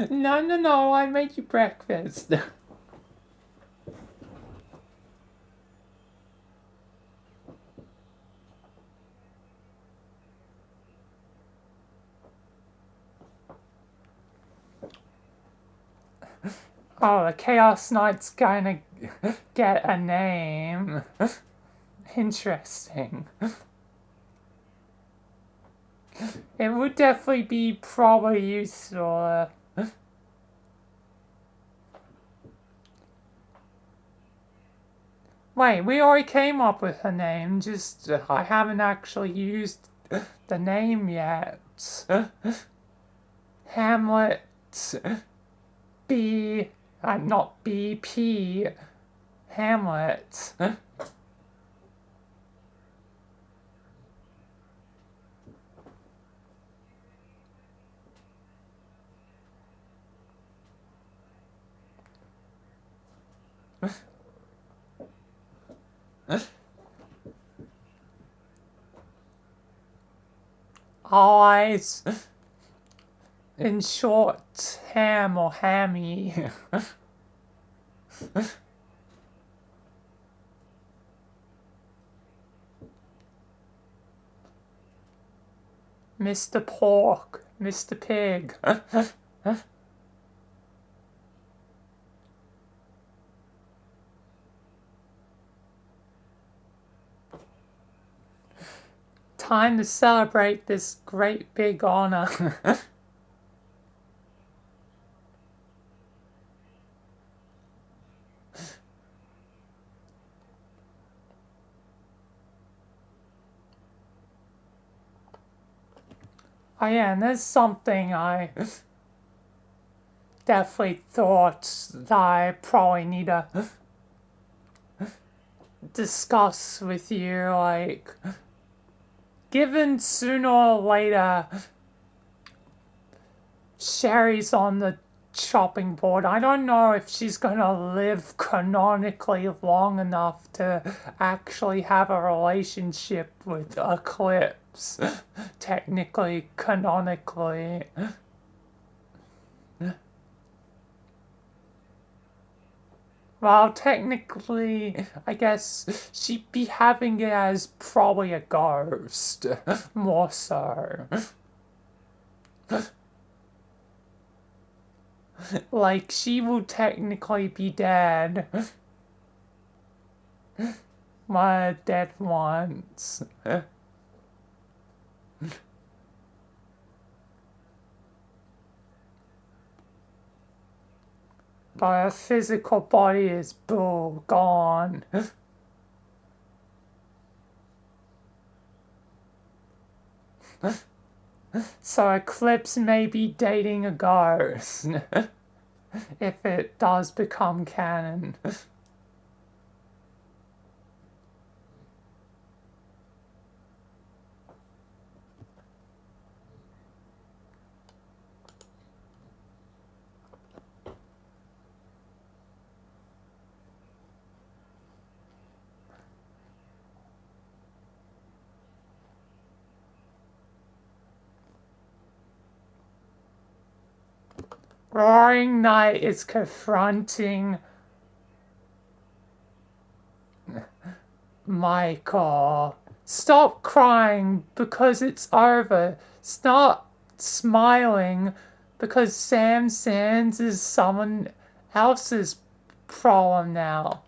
no, I made you breakfast. Oh, the Chaos Knight's gonna get a name. Interesting. It would definitely be probably useful. Wait, we already came up with a name, just I haven't actually used the name yet. Hamlet B, not BP, Hamlet. Always, in short, ham or hammy. Mr. Pork, Mr. Pig. Time to celebrate this great big honor. Oh yeah, and there's something I definitely thought that I probably need to discuss with you, like, given sooner or later cherries on the chopping board. I don't know if she's gonna live canonically long enough to actually have a relationship with Eclipse. Technically, canonically. Well, technically, I guess she'd be having it as probably a ghost. More so. Like, she will technically be dead. My dead once. But her physical body is gone. So Eclipse may be dating a ghost. If it does become canon. Roaring Knight is confronting Michael. Stop crying because it's over. Start smiling because Sam Sands is someone else's problem now.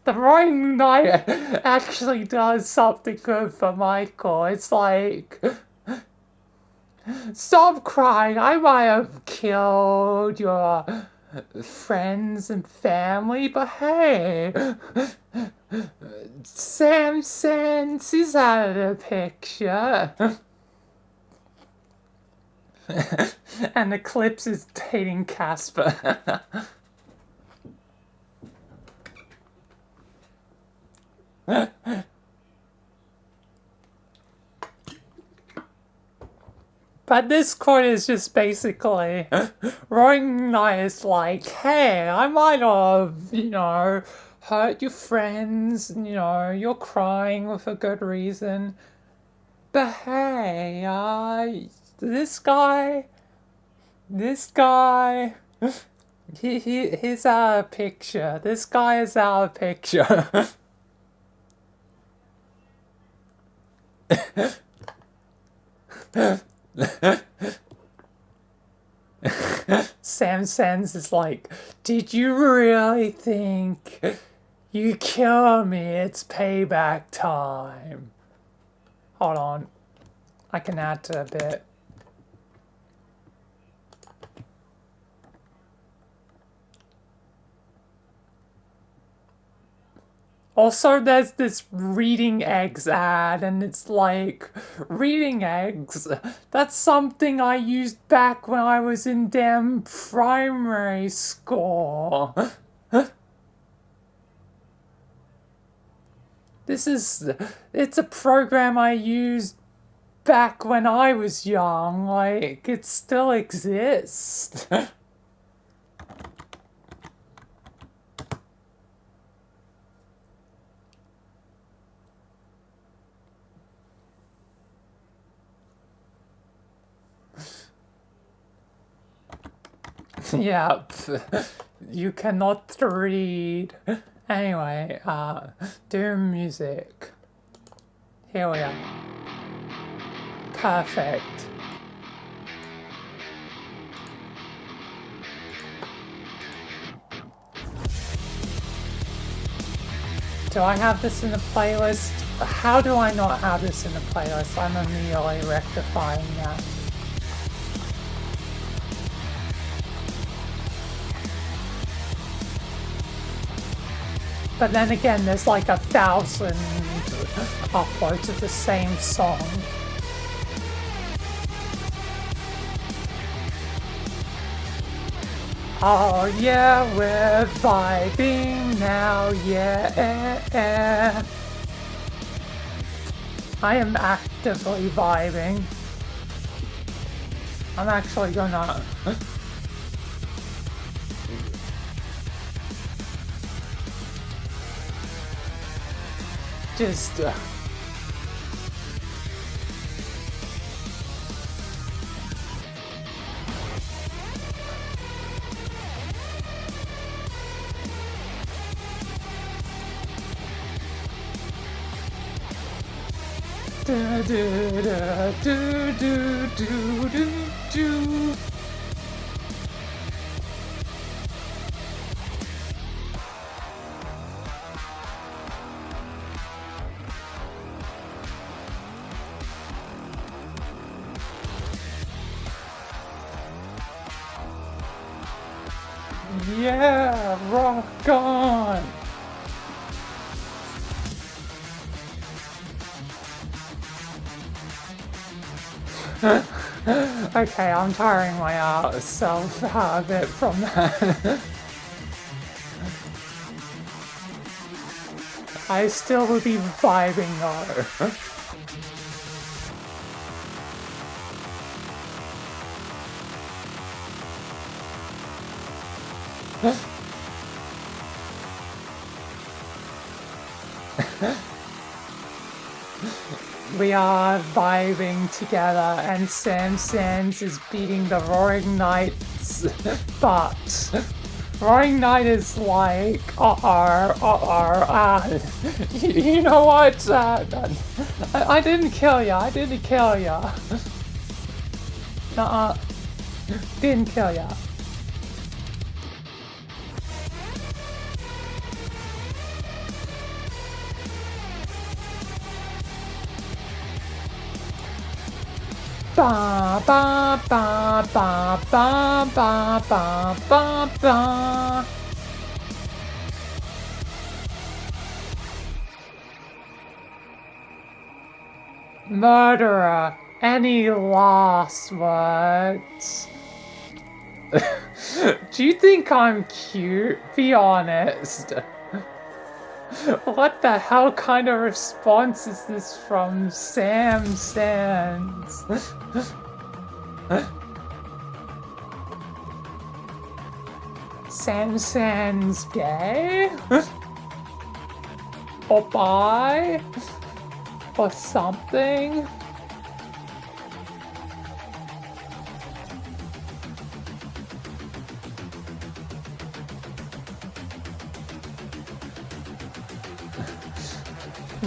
The Roaring Knight actually does something good for Michael. It's like... Stop crying. I might have killed your friends and family, but hey, Sam Sands is out of the picture. And Eclipse is dating Casper. But this quote is just basically, Roaring Knight is like, hey, I might have, hurt your friends, you're crying with a good reason. But hey, this guy, he's out of picture. This guy is out of picture. Sam Sands is like, did you really think you kill me? It's payback time. Hold on. I can add to a bit. Also, there's this Reading Eggs ad, and it's like, Reading Eggs? That's something I used back when I was in damn primary school. It's a program I used back when I was young, like, it still exists. Yep, you cannot read. Anyway, Doom music. Here we are. Perfect. Do I have this in the playlist? How do I not have this in the playlist? I'm immediately rectifying that. But then again, there's like 1,000 uploads of the same song. Oh yeah, we're vibing now, yeah. I am actively vibing. I'm actually gonna... just... do do do do do do do. Yeah, rock on! Okay, I'm tiring myself a bit from that. I still will be vibing though. We are vibing together and Sam Sands is beating the Roaring Knight's butt. Roaring Knight is like, you know what, I didn't kill ya, I didn't kill ya. Didn't kill ya. Ba ba ba ba ba ba ba ba ba. Murderer, any last words? Do you think I'm cute? Be honest. What the hell kind of response is this from Sam Sands? Sam Sands gay? Or bi? Or something?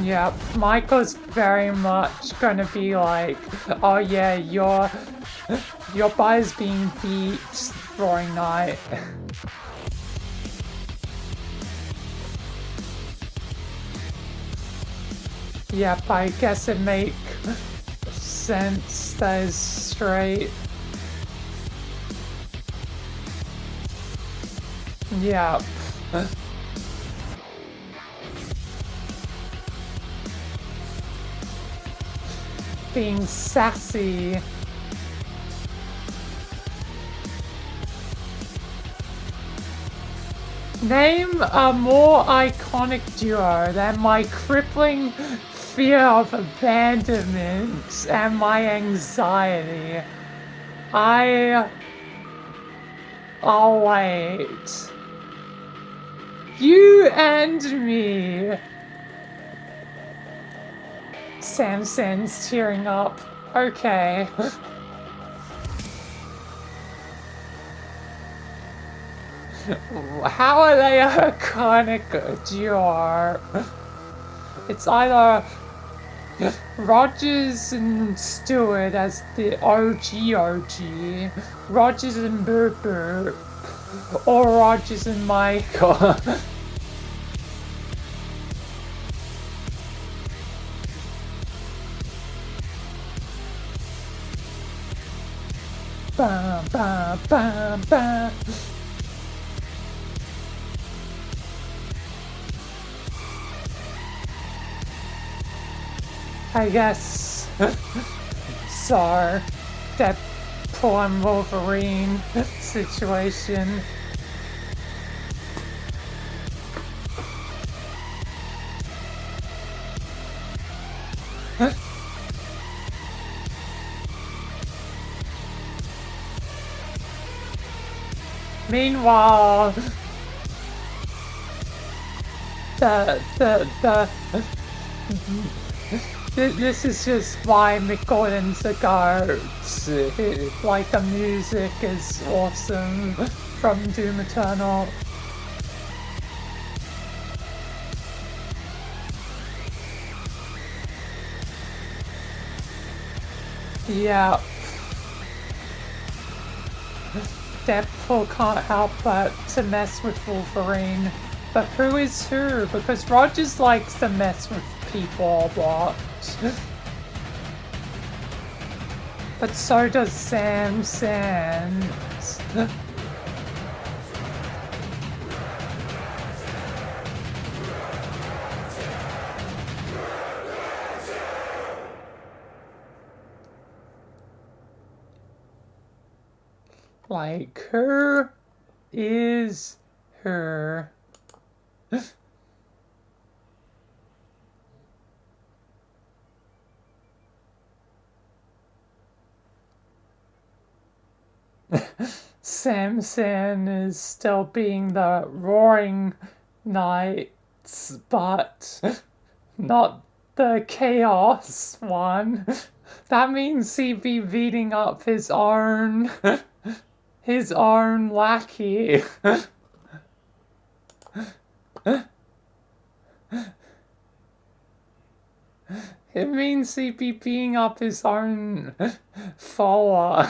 Yep, Michael's very much gonna be like, oh yeah, your buzz being beat, Roaring Knight. Yep, I guess it makes sense that is straight. Yep. Being sassy. Name a more iconic duo than my crippling fear of abandonment and my anxiety. I'll wait. You and me. Sam Sands tearing up. Okay. How are they a iconic duo? It's either Rogers and Stewart as the OG, Rogers and Boop Boop, or Rogers and Michael. Bam, bam, bam, bam. I guess so. That poor Wolverine situation. Meanwhile, this is just why McGordon's a goat. Like, the music is awesome from Doom Eternal. Yeah. Deadpool can't help but to mess with Wolverine. But who is who? Because Rogers likes to mess with people a lot. But so does Sam Sands. Like, who is her? Samson is still being the Roaring Knights, but not the Chaos one. That means he'd be beating up his own lackey. It means he'd be beating up his own follower.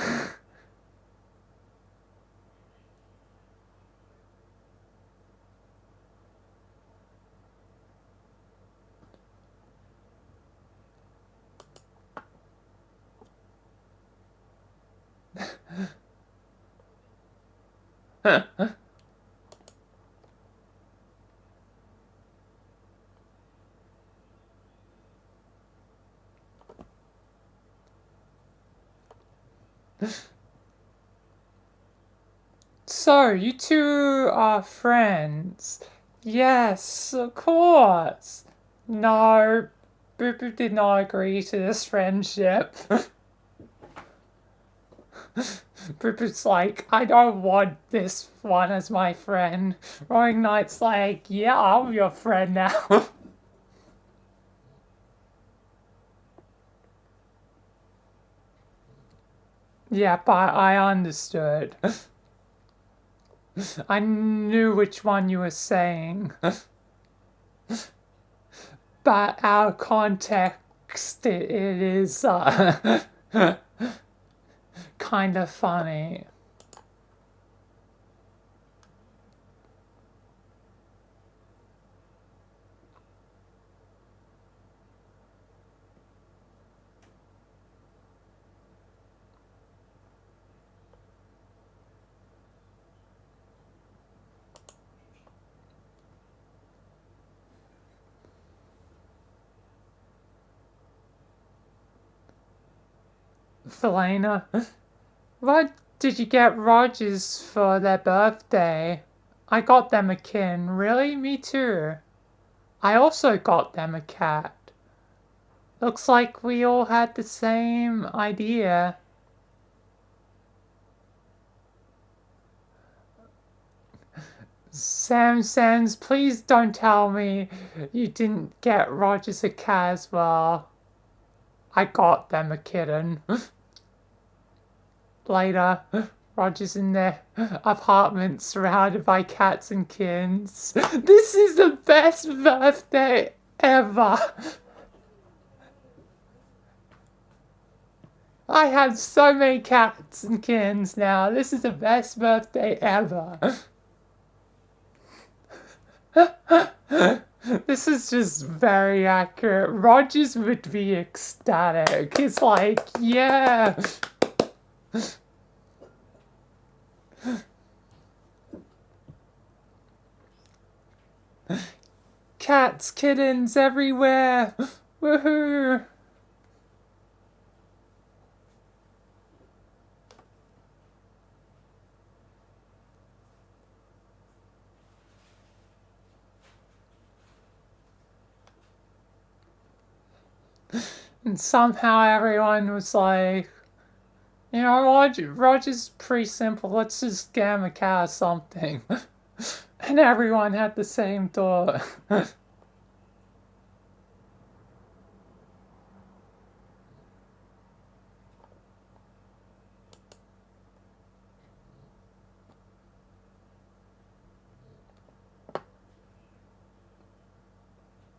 So, you two are friends? Yes, of course. No, Boo Boo did not agree to this friendship. Boo Boo's like, I don't want this one as my friend. Roaring Knight's like, yeah, I'm your friend now. Yeah, but I understood. I knew which one you were saying. But out of context, it is kind of funny. Felena, what did you get Rogers for their birthday? I got them a kitten. Really? Me too. I also got them a cat. Looks like we all had the same idea. Sam Sands, please don't tell me you didn't get Rogers a cat as well. I got them a kitten. Later, Roger's in their apartment surrounded by cats and kittens. This is the best birthday ever. I have so many cats and kittens now. This is the best birthday ever. This is just very accurate. Rogers would be ecstatic. It's like, yeah. Cats, kittens everywhere. Woohoo. And somehow everyone was like, You know, Roger's pretty simple. Let's just scam a cat or something. And everyone had the same thought.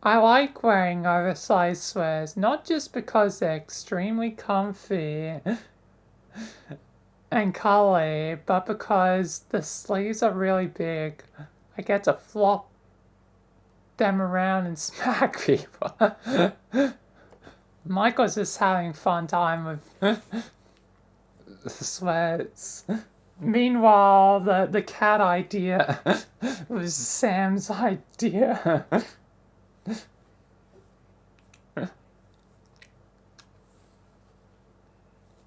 I like wearing oversized sweaters, not just because they're extremely comfy and colorly, but because the sleeves are really big. I get to flop them around and smack people. Michael's just having fun time with the sweats. Meanwhile, the cat idea was Sam's idea.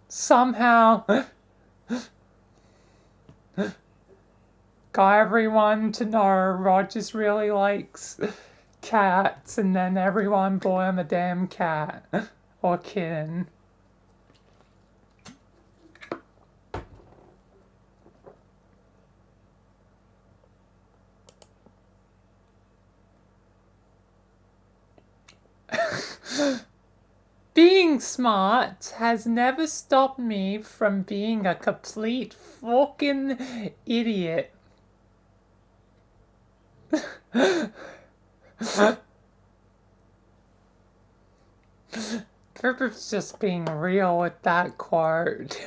Somehow got everyone to know Rogers really likes cats, and then everyone bought him a damn cat or kitten. Being smart has never stopped me from being a complete fucking idiot. Purpose just being real with that quote.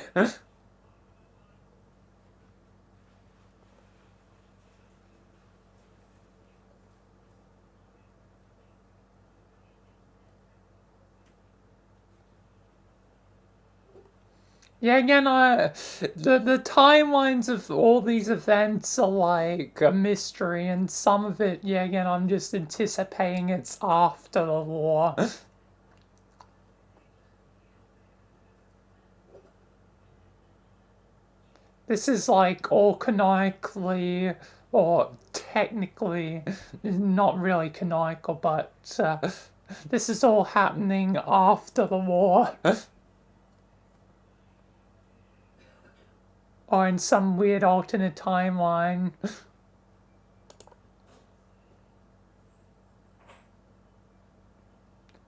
Yeah, again, the timelines of all these events are like a mystery, and some of it, yeah, again, I'm just anticipating it's after the war. This is like all canonically, or technically, not really canonical, but this is all happening after the war. Or in some weird alternate timeline.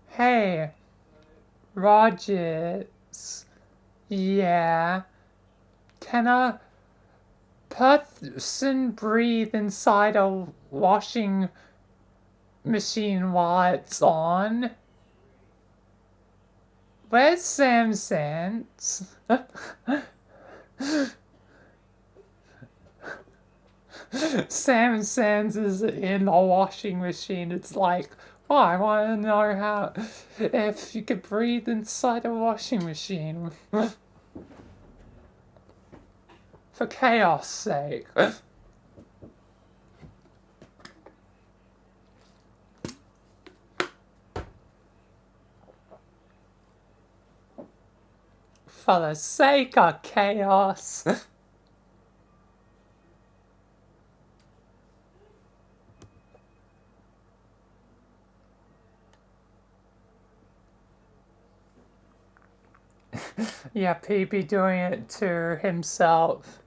Hey, Rogers. Yeah. Can a person breathe inside a washing machine while it's on? Where's Sam Sands? Sam Sands is in a washing machine. It's like, oh, I want to know how, if you could breathe inside a washing machine. For chaos sake. For the sake of chaos. Yeah, PB doing it to himself.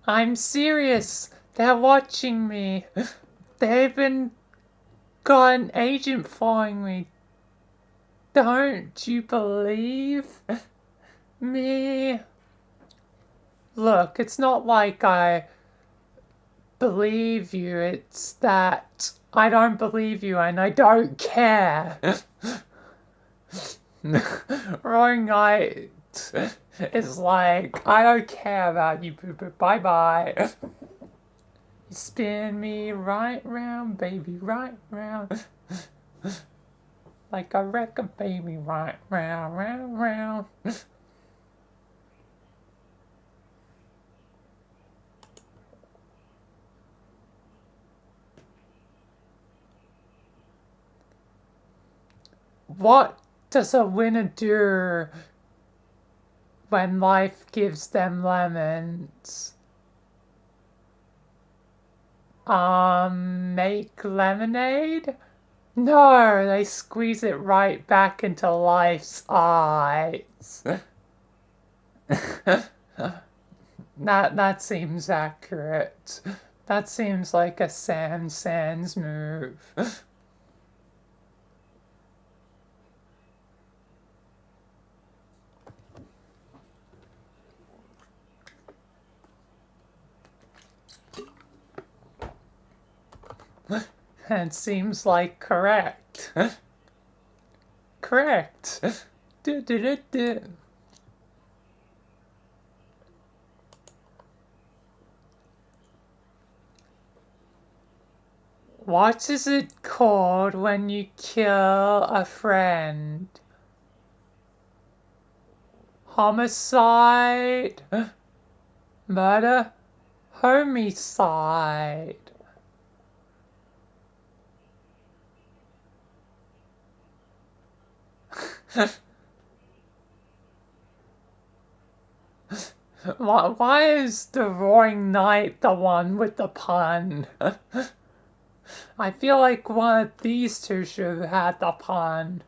I'm serious. They're watching me. They even got an agent following me. Don't you believe me? Look, it's not like I believe you. It's that I don't believe you and I don't care. Wrong night. It's like, I don't care about you, boo boo. Bye bye. You spin me right round, baby, right round. Like a record, baby, right round, round, round. What does a winner do when life gives them lemons? Make lemonade? No, they squeeze it right back into life's eyes. That seems accurate. That seems like a Sam Sands move. It seems like correct. Correct. Du-du-du-du. What is it called when you kill a friend? Homicide? Murder? Homicide. Why is the Roaring Knight the one with the pun? I feel like one of these two should have had the pun.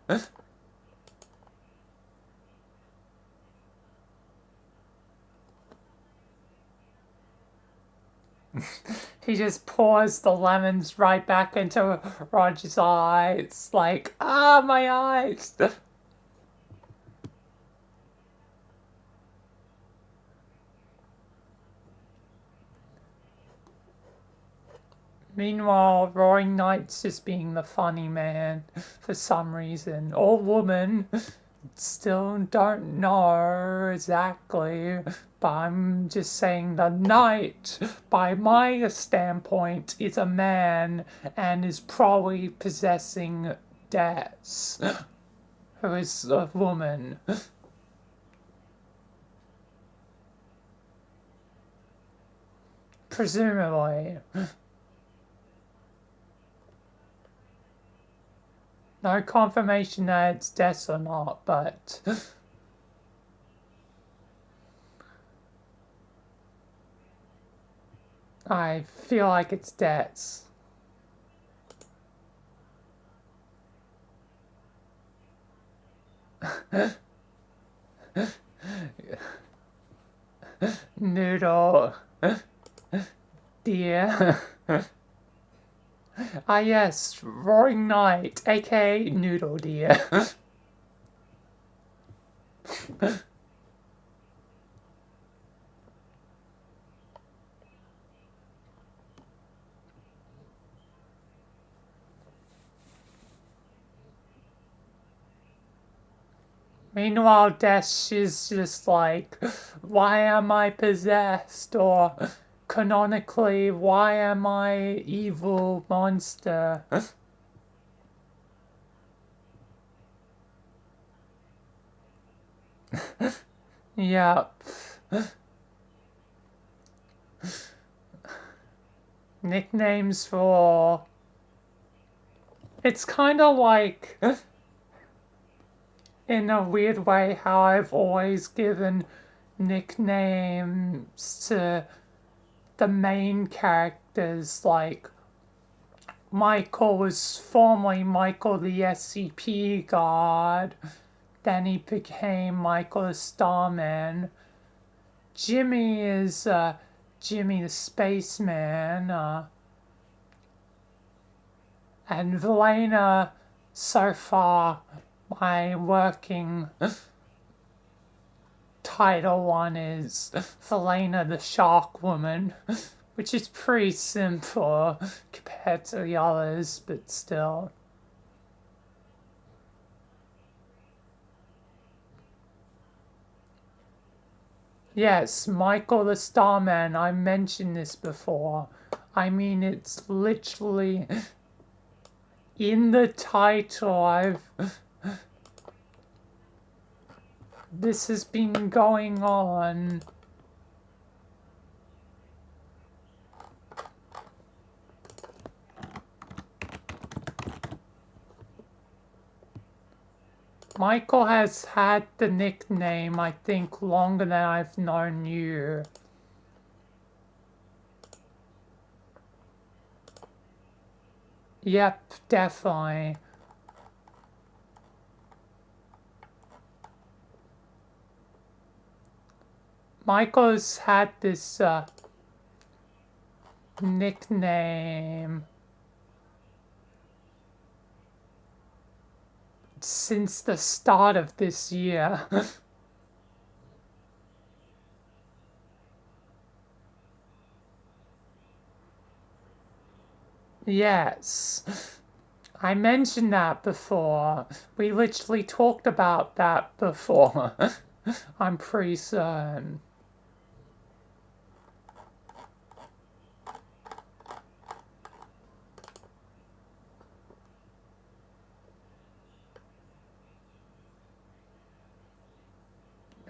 He just pours the lemons right back into Roger's eyes. Like, ah, my eyes! Meanwhile, Roaring Knight's just being the funny man for some reason. Or woman. Still don't know exactly. But I'm just saying the knight, by my standpoint, is a man and is probably possessing Des, who is a woman. Presumably. No confirmation that it's Des or not, but... I feel like it's Des. Noodle. Dear. Ah yes, Roaring Knight, aka Noodle Deer. Meanwhile, Dash is just like, why am I possessed? Or, canonically, why am I evil monster? Yep. Nicknames for... It's kind of like... in a weird way, how I've always given nicknames to the main characters, like Michael was formerly Michael the SCP God, then he became Michael the Starman. Jimmy is Jimmy the Spaceman, and Velena, so far, my working title one is Velena the Shark Woman, which is pretty simple compared to the others, but still. Yes, Michael the Starman, I mentioned this before. I mean, it's literally in the title. This has been going on. Michael has had the nickname, I think, longer than I've known you. Yep, definitely. Michael's had this nickname since the start of this year. Yes. I mentioned that before. We literally talked about that before. I'm pretty certain.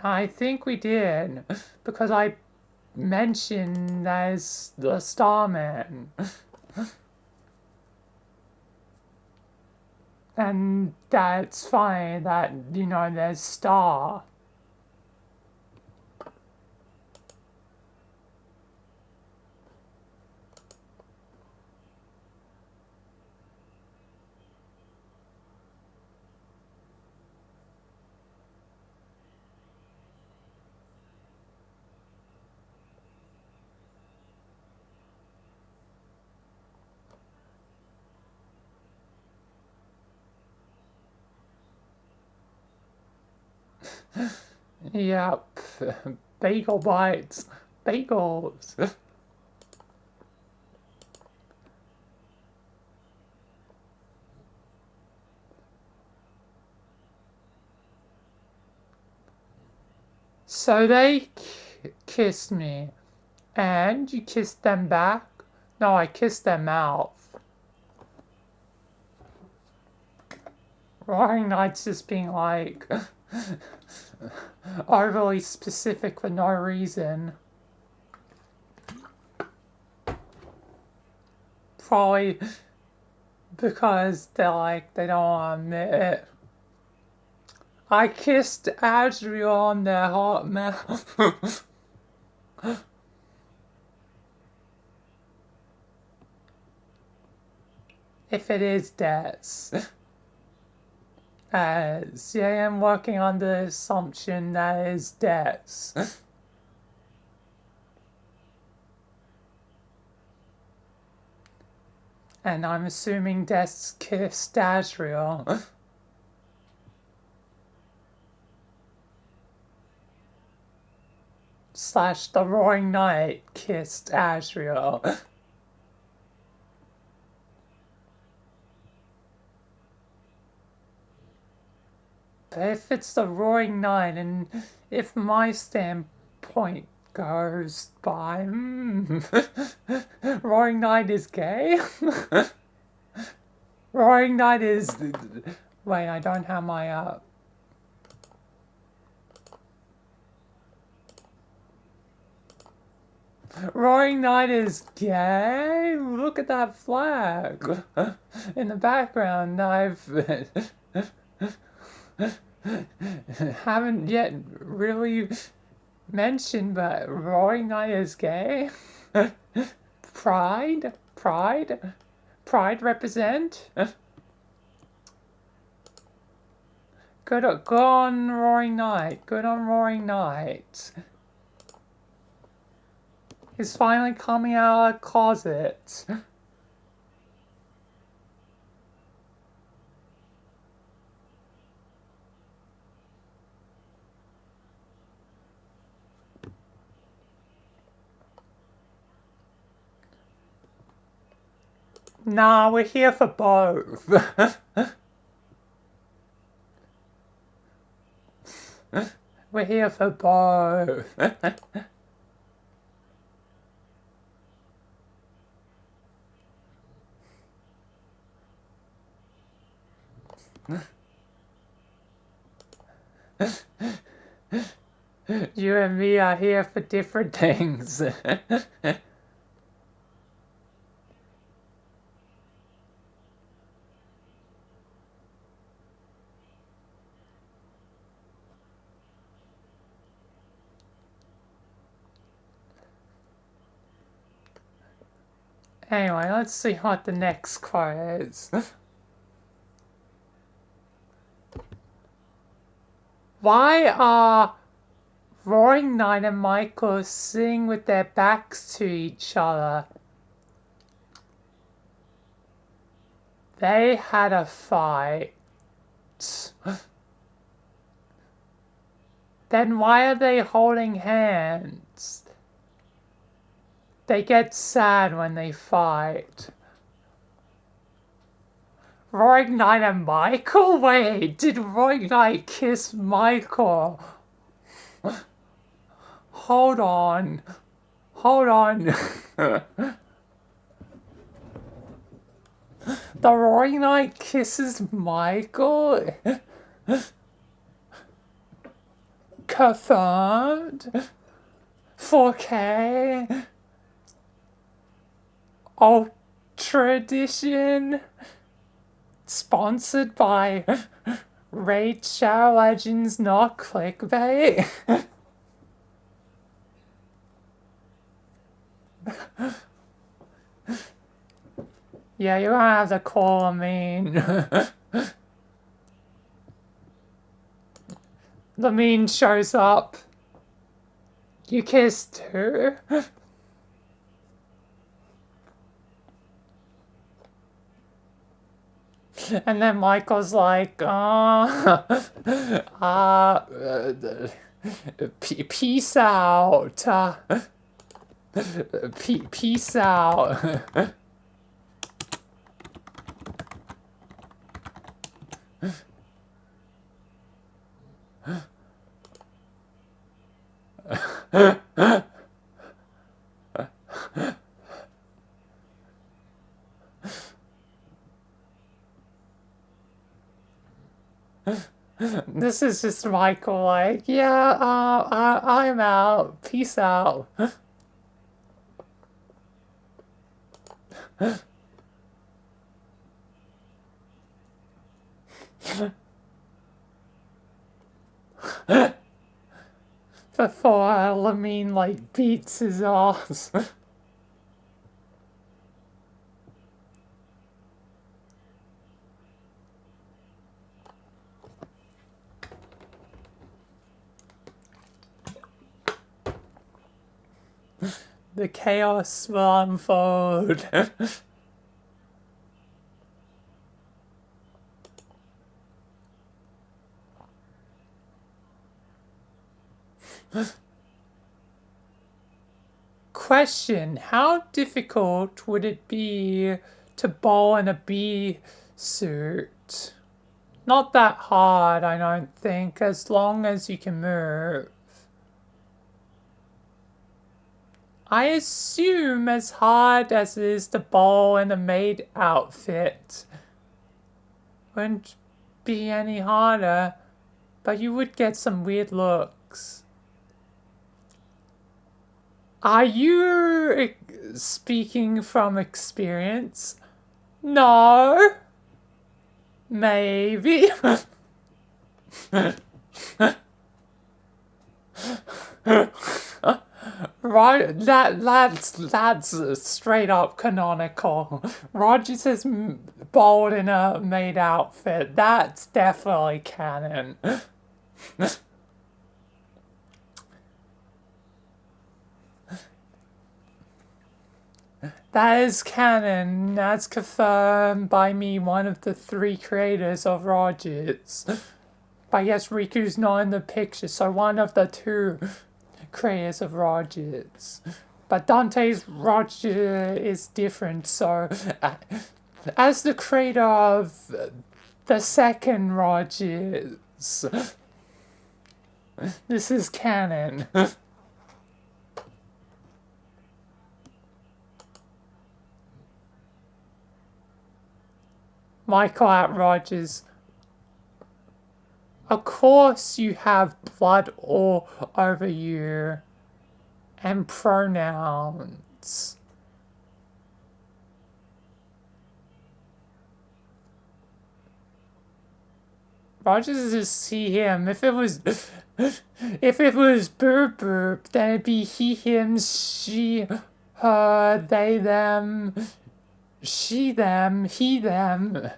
I think we did, because I mentioned there's the Starman. And that's fine that, you know, there's Star. Yep. Bagel bites. Bagels. So they kissed me. And you kissed them back? No, I kissed their mouth. Roaring Knight's just being like overly specific for no reason. Probably because they're like, they don't want to admit it. I kissed Adriel on their hot mouth. If it is Des. As I am working on the assumption that is Des. And I'm assuming Des kissed Adriel. Slash the Roaring Knight kissed Azrael. But if it's the Roaring Knight, and if my standpoint goes by, Roaring Knight is gay? Roaring Knight is... Wait, I don't have my, Roaring Knight is gay? Look at that flag in the background. Haven't yet really mentioned, but Roaring Knight is gay? Pride? Pride represent? Good on Roaring Knight. Good on Roaring Knight. He's finally coming out of the closet. Nah, we're here for both. We're here for both. You and me are here for different things. Anyway, let's see what the next quote is. Why are Roaring Knight and Michael sitting with their backs to each other? They had a fight. Then why are they holding hands? They get sad when they fight. Roaring Knight and Michael? Wait, did Roaring Knight kiss Michael? Hold on. Hold on. The Roaring Knight kisses Michael? Confirmed? 4K? Ultra Edition? Sponsored by Raid Shadow Legends, not clickbait? Yeah, you're gonna have to call him mean. The mean shows up. You kissed her? And then Michael's like, peace out. Peace out. This is just Michael like, yeah, I'm out. Peace out. Before Lamine like beats his ass. The chaos will unfold. Question, how difficult would it be to bowl in a bee suit? Not that hard, I don't think, as long as you can move. I assume as hard as it is to bowl in a maid outfit. Wouldn't be any harder, but you would get some weird looks. Are you speaking from experience? No. Maybe. Right, that's straight up canonical. Roger says bold in a maid outfit. That's definitely canon. That is canon. That's confirmed by me, one of the 3 creators of Rogers. But yes, Riku's not in the picture, so one of the 2 creators of Rogers. But Dante's Roger is different, so as the creator of the second Rogers, this is canon. Michael at Rogers. Of course you have blood all over you. And pronouns. Rogers just see him. If it was burp burp, then it'd be he, him, she, her, they, them, she, them, he, them.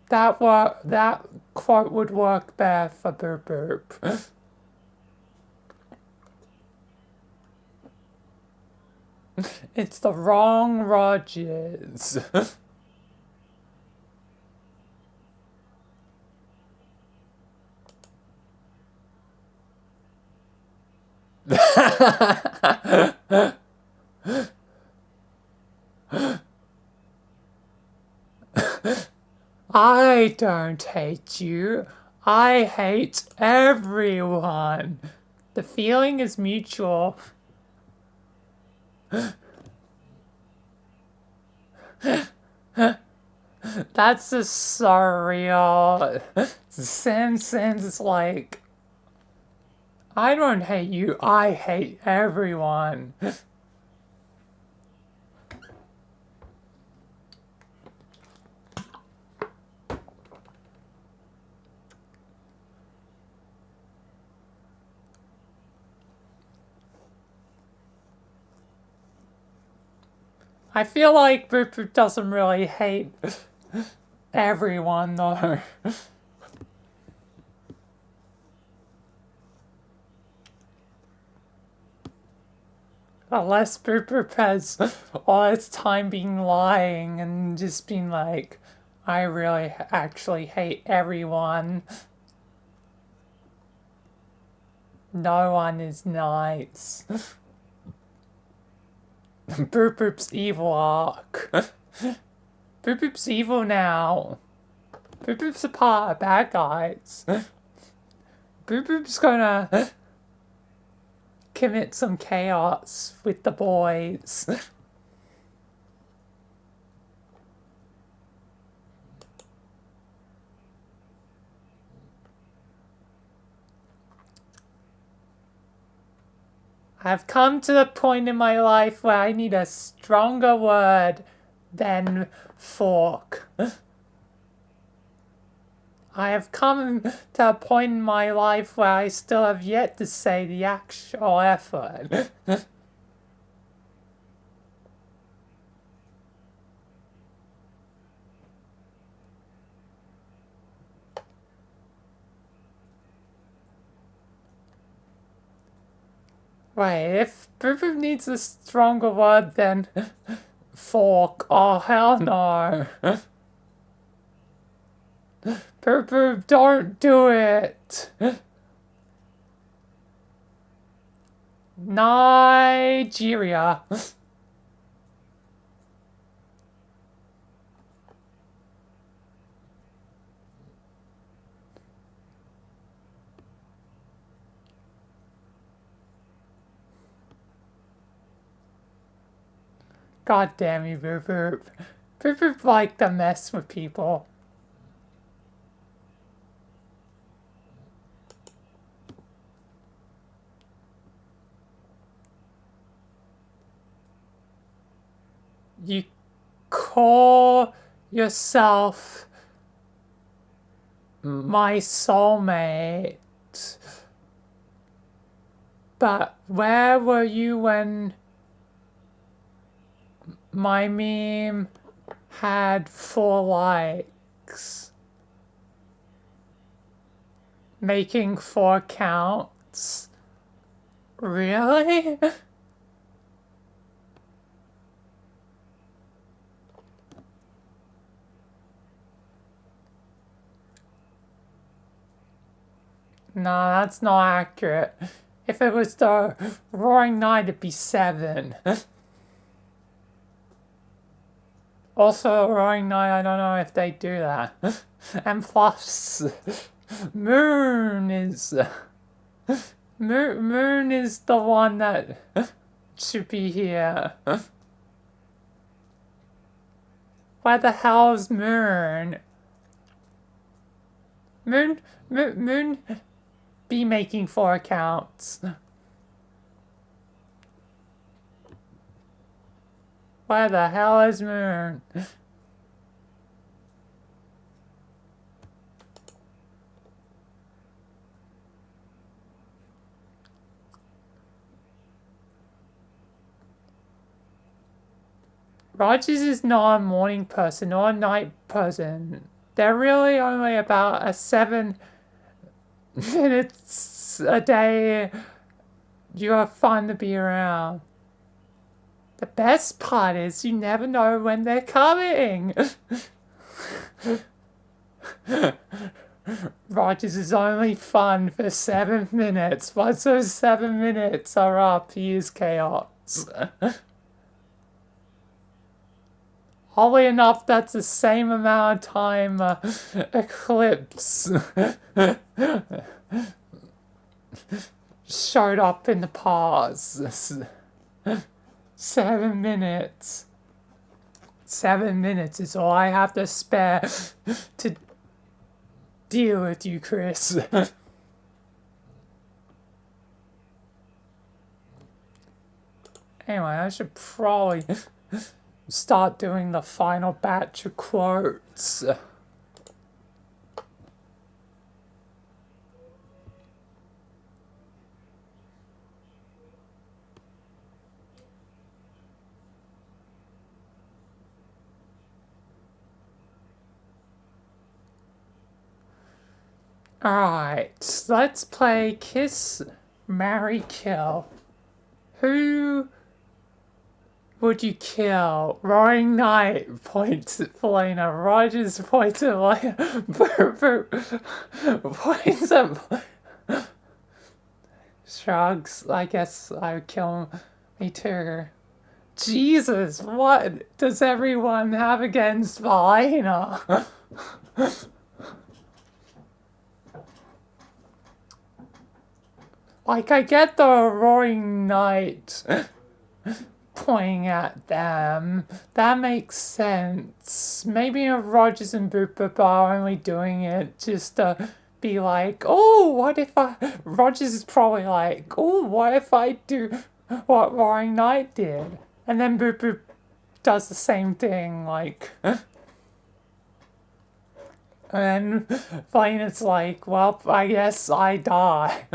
That quote would work better for Burp Burp. It's the wrong Rogers. I don't hate you. I hate everyone. The feeling is mutual. That's just so real. Sans is like, I don't hate you, I hate everyone. I feel like Boop Boop doesn't really hate everyone though. Unless Boop Boop has all its time been lying and just been like, I really actually hate everyone. No one is nice. Boop Boop's evil arc. Boop Boop's evil now. Boop Boop's a part of bad guys. Boop Boop's gonna commit some chaos with the boys. I've come to the point in my life where I need a stronger word than fork. I have come to a point in my life where I still have yet to say the actual F word. Wait, if Boop Boop needs a stronger word than fork, oh hell no. Boop Boop, don't do it. Nigeria. God damn you, Boop Boop. Boop Boop like to mess with people. You call yourself my soulmate, but where were you when my meme had 4 likes? Making 4 counts? Really? No, that's not accurate. If it was the Roaring Night, it'd be 7. Also, Roaring Night, I don't know if they do that. And plus, Moon is... Moon is the one that should be here. Where the hell is Moon? Moon be making 4 accounts. Where the hell is Moon? Rogers is not a morning person or a night person. They're really only about a 7 minutes a day. You're fun to be around. The best part is you never know when they're coming. Rogers is only fun for 7 minutes. Once those 7 minutes are up, he is chaos. Oddly enough, that's the same amount of time Eclipse showed up in the pause. 7 minutes. 7 minutes is all I have to spare to deal with you, Chris. Anyway, I should probably start doing the final batch of quotes. Alright, let's play Kiss, Marry, Kill. Who would you kill? Roaring Knight points at Felina. Rogers points at points at shrugs. I guess I would kill me too. Jesus, what does everyone have against Felina? Like, I get the Roaring Knight pointing at them. That makes sense. Maybe Rogers and Boop are only doing it just to be like, oh, what if I... Rogers is probably like, oh, what if I do what Roaring Knight did? And then Boop does the same thing, like... And then Felina's like, well, I guess I die.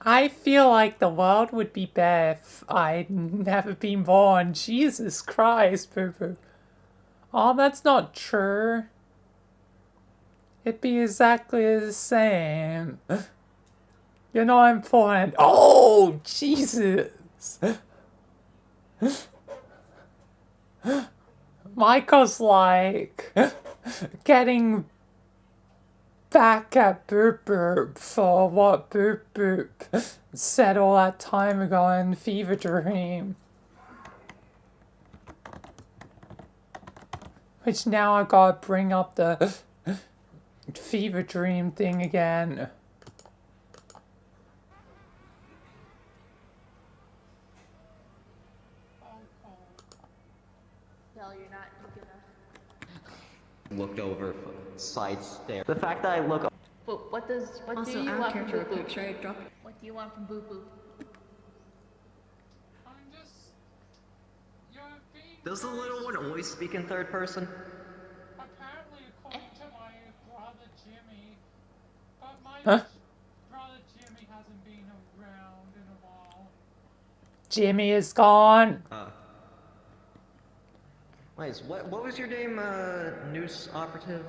I feel like the world would be better if I'd never been born. Jesus Christ, Boo-Boo. Oh, that's not true. It'd be exactly the same. You're not important. Oh, Jesus. Michael's like getting back at Boop Boop for what Boop Boop said all that time ago in Fever Dream. Which now I gotta bring up the Fever Dream thing again. No, you're not. You're gonna. Looked over, side stare. The fact that I look. But what do Also, you out of want from character, Boo Boo? quick, should I drop? What do you want from Boo Boo? I'm just... You're being... Does the little one always speak in third person? Apparently, according to my brother Jimmy, but my brother Jimmy hasn't been around in a while. Jimmy is gone. Wait, what was your name, Noose Operative?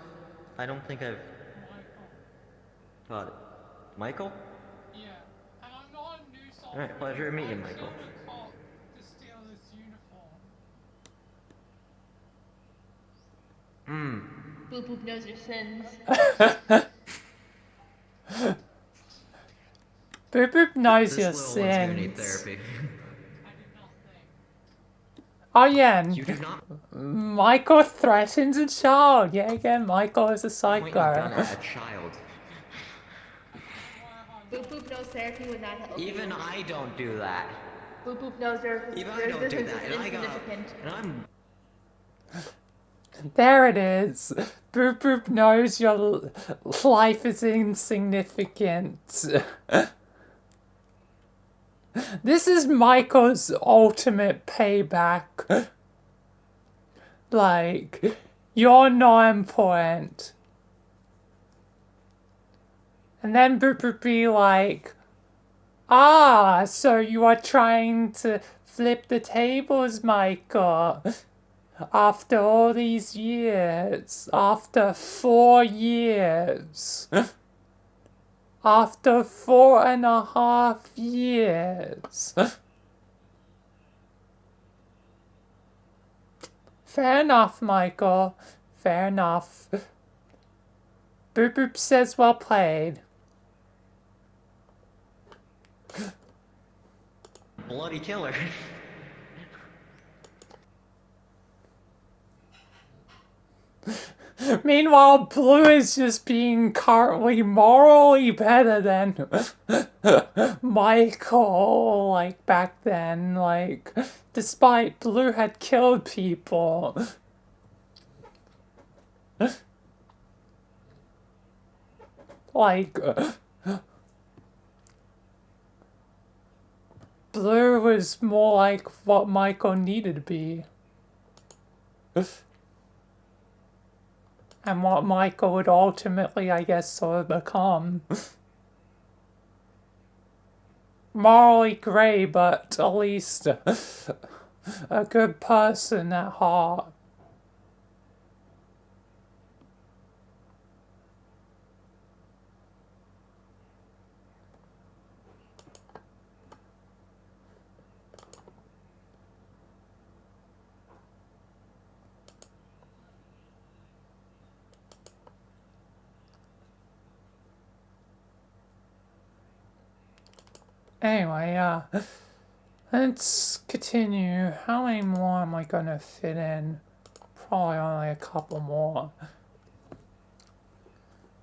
I don't think I've... Michael. Got it. Michael? Yeah. And I'm not a news officer. Alright, pleasure to meet you, Michael. I caught to steal this uniform. Boo Boo knows your sins. Boop Boop knows This your little one's gonna need sins. therapy. Oh yeah, You do not Michael threatens a child. Yeah, again, Michael is a point a gun psycho. at a child. Boo Boo knows therapy would not help. Even I don't do that. Boo Boo knows your Even I don't do difference that, is and I got... insignificant. And I'm... There it is. Boop Boop knows your life is insignificant. This is Michael's ultimate payback Like, you're not important. And then Boop would be like, ah, so you are trying to flip the tables, Michael. After all these years. After 4 years. After 4.5 years. Fair enough, Michael. Fair enough. Boop Boop says well played. Bloody killer. Meanwhile, Blue is just being currently morally better than Michael, like, back then, like, despite Blue had killed people. Like, Blue was more like what Michael needed to be. And what Michael would ultimately, I guess, sort of become. Morally grey, but at least a good person at heart. Anyway, let's continue. How many more am I gonna fit in? Probably only a couple more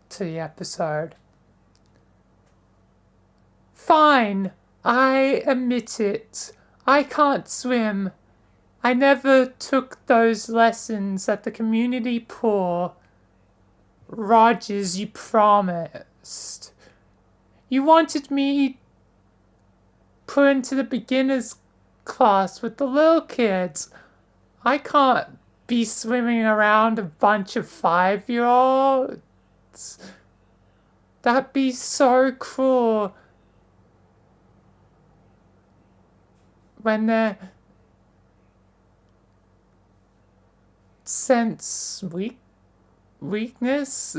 to the episode. Fine, I admit it. I can't swim. I never took those lessons at the community pool. Rogers, you promised. You wanted me put into the beginners class with the little kids. I can't be swimming around a bunch of 5-year-olds. That'd be so cruel. When their sense weakness.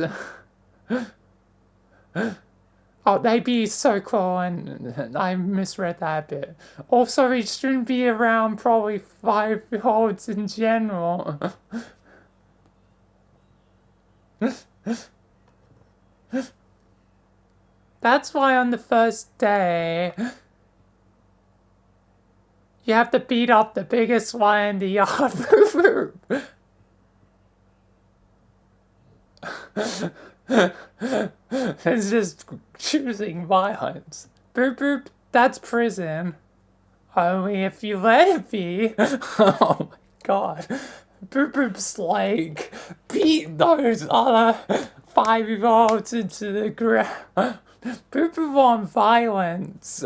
Oh, they'd be so cool, and I misread that a bit. Also, he shouldn't be around probably 5-year-olds in general. That's why on the first day, you have to beat up the biggest one in the yard. It's just choosing violence. Boop boop, that's prison. Only if you let it be. Oh my god. Boop boop's like, beat those other 5-year-olds into the ground. Boop boop on violence.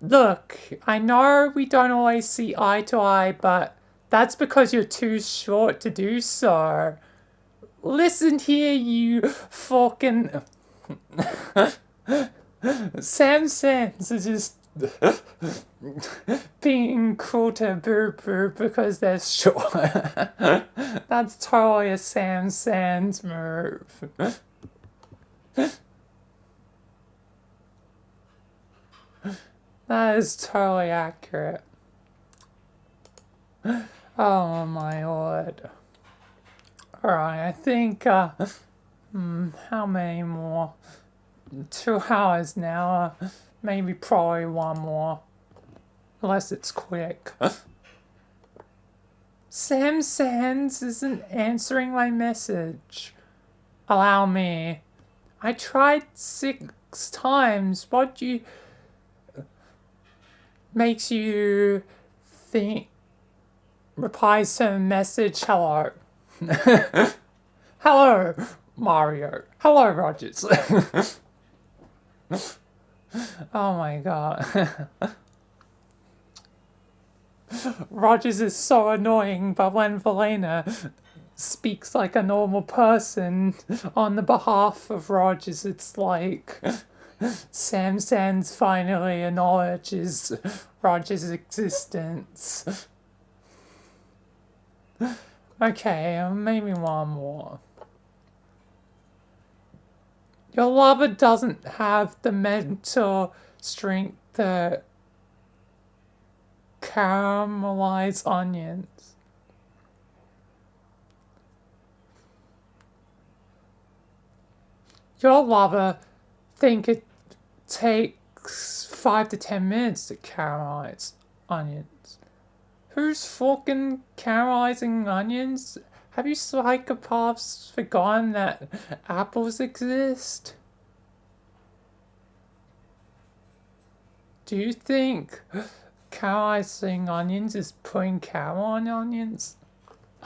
Look, I know we don't always see eye to eye, but that's because you're too short to do so. Listen here, you fucking... Sam Sands is just being cruel to Boop Boop because they're short. That's totally a Sam Sands move. That is totally accurate. Oh my lord. Alright, I think, how many more? 2 hours now. Maybe probably 1 more. Unless it's quick. Sam Sands isn't answering my message. Allow me. I tried 6 times. What do you... makes you think... replies to a message, hello. Hello, Mario. Hello, Rogers. Oh my god. Rogers is so annoying, but when Valena speaks like a normal person on the behalf of Rogers, it's like Sam Sands finally acknowledges Rogers' existence. Okay, maybe one more. Your lover doesn't have the mental strength to caramelize onions. Your lover think it takes 5 to 10 minutes to caramelize onions. Who's fucking caramelizing onions? Have you psychopaths forgotten that apples exist? Do you think caramelizing onions is putting caramel on onions?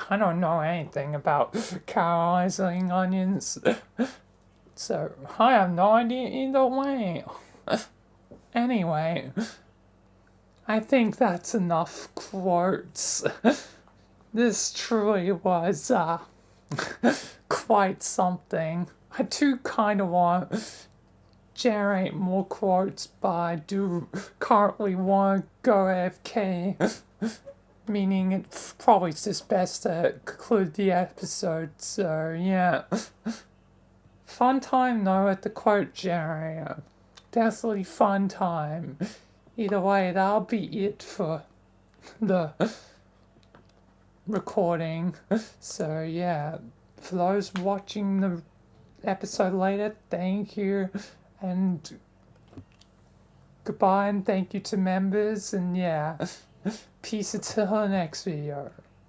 I don't know anything about caramelizing onions. So, I have no idea either way. Anyway, I think that's enough quotes. This truly was, quite something. I do kind of want to generate more quotes, but I do currently want to go AFK. Meaning it's probably just best to conclude the episode, so yeah. Fun time though at the quote generator. Definitely fun time. Either way, that'll be it for the recording. So yeah, for those watching the episode later, thank you, and goodbye, and thank you to members, and yeah, peace until the next video.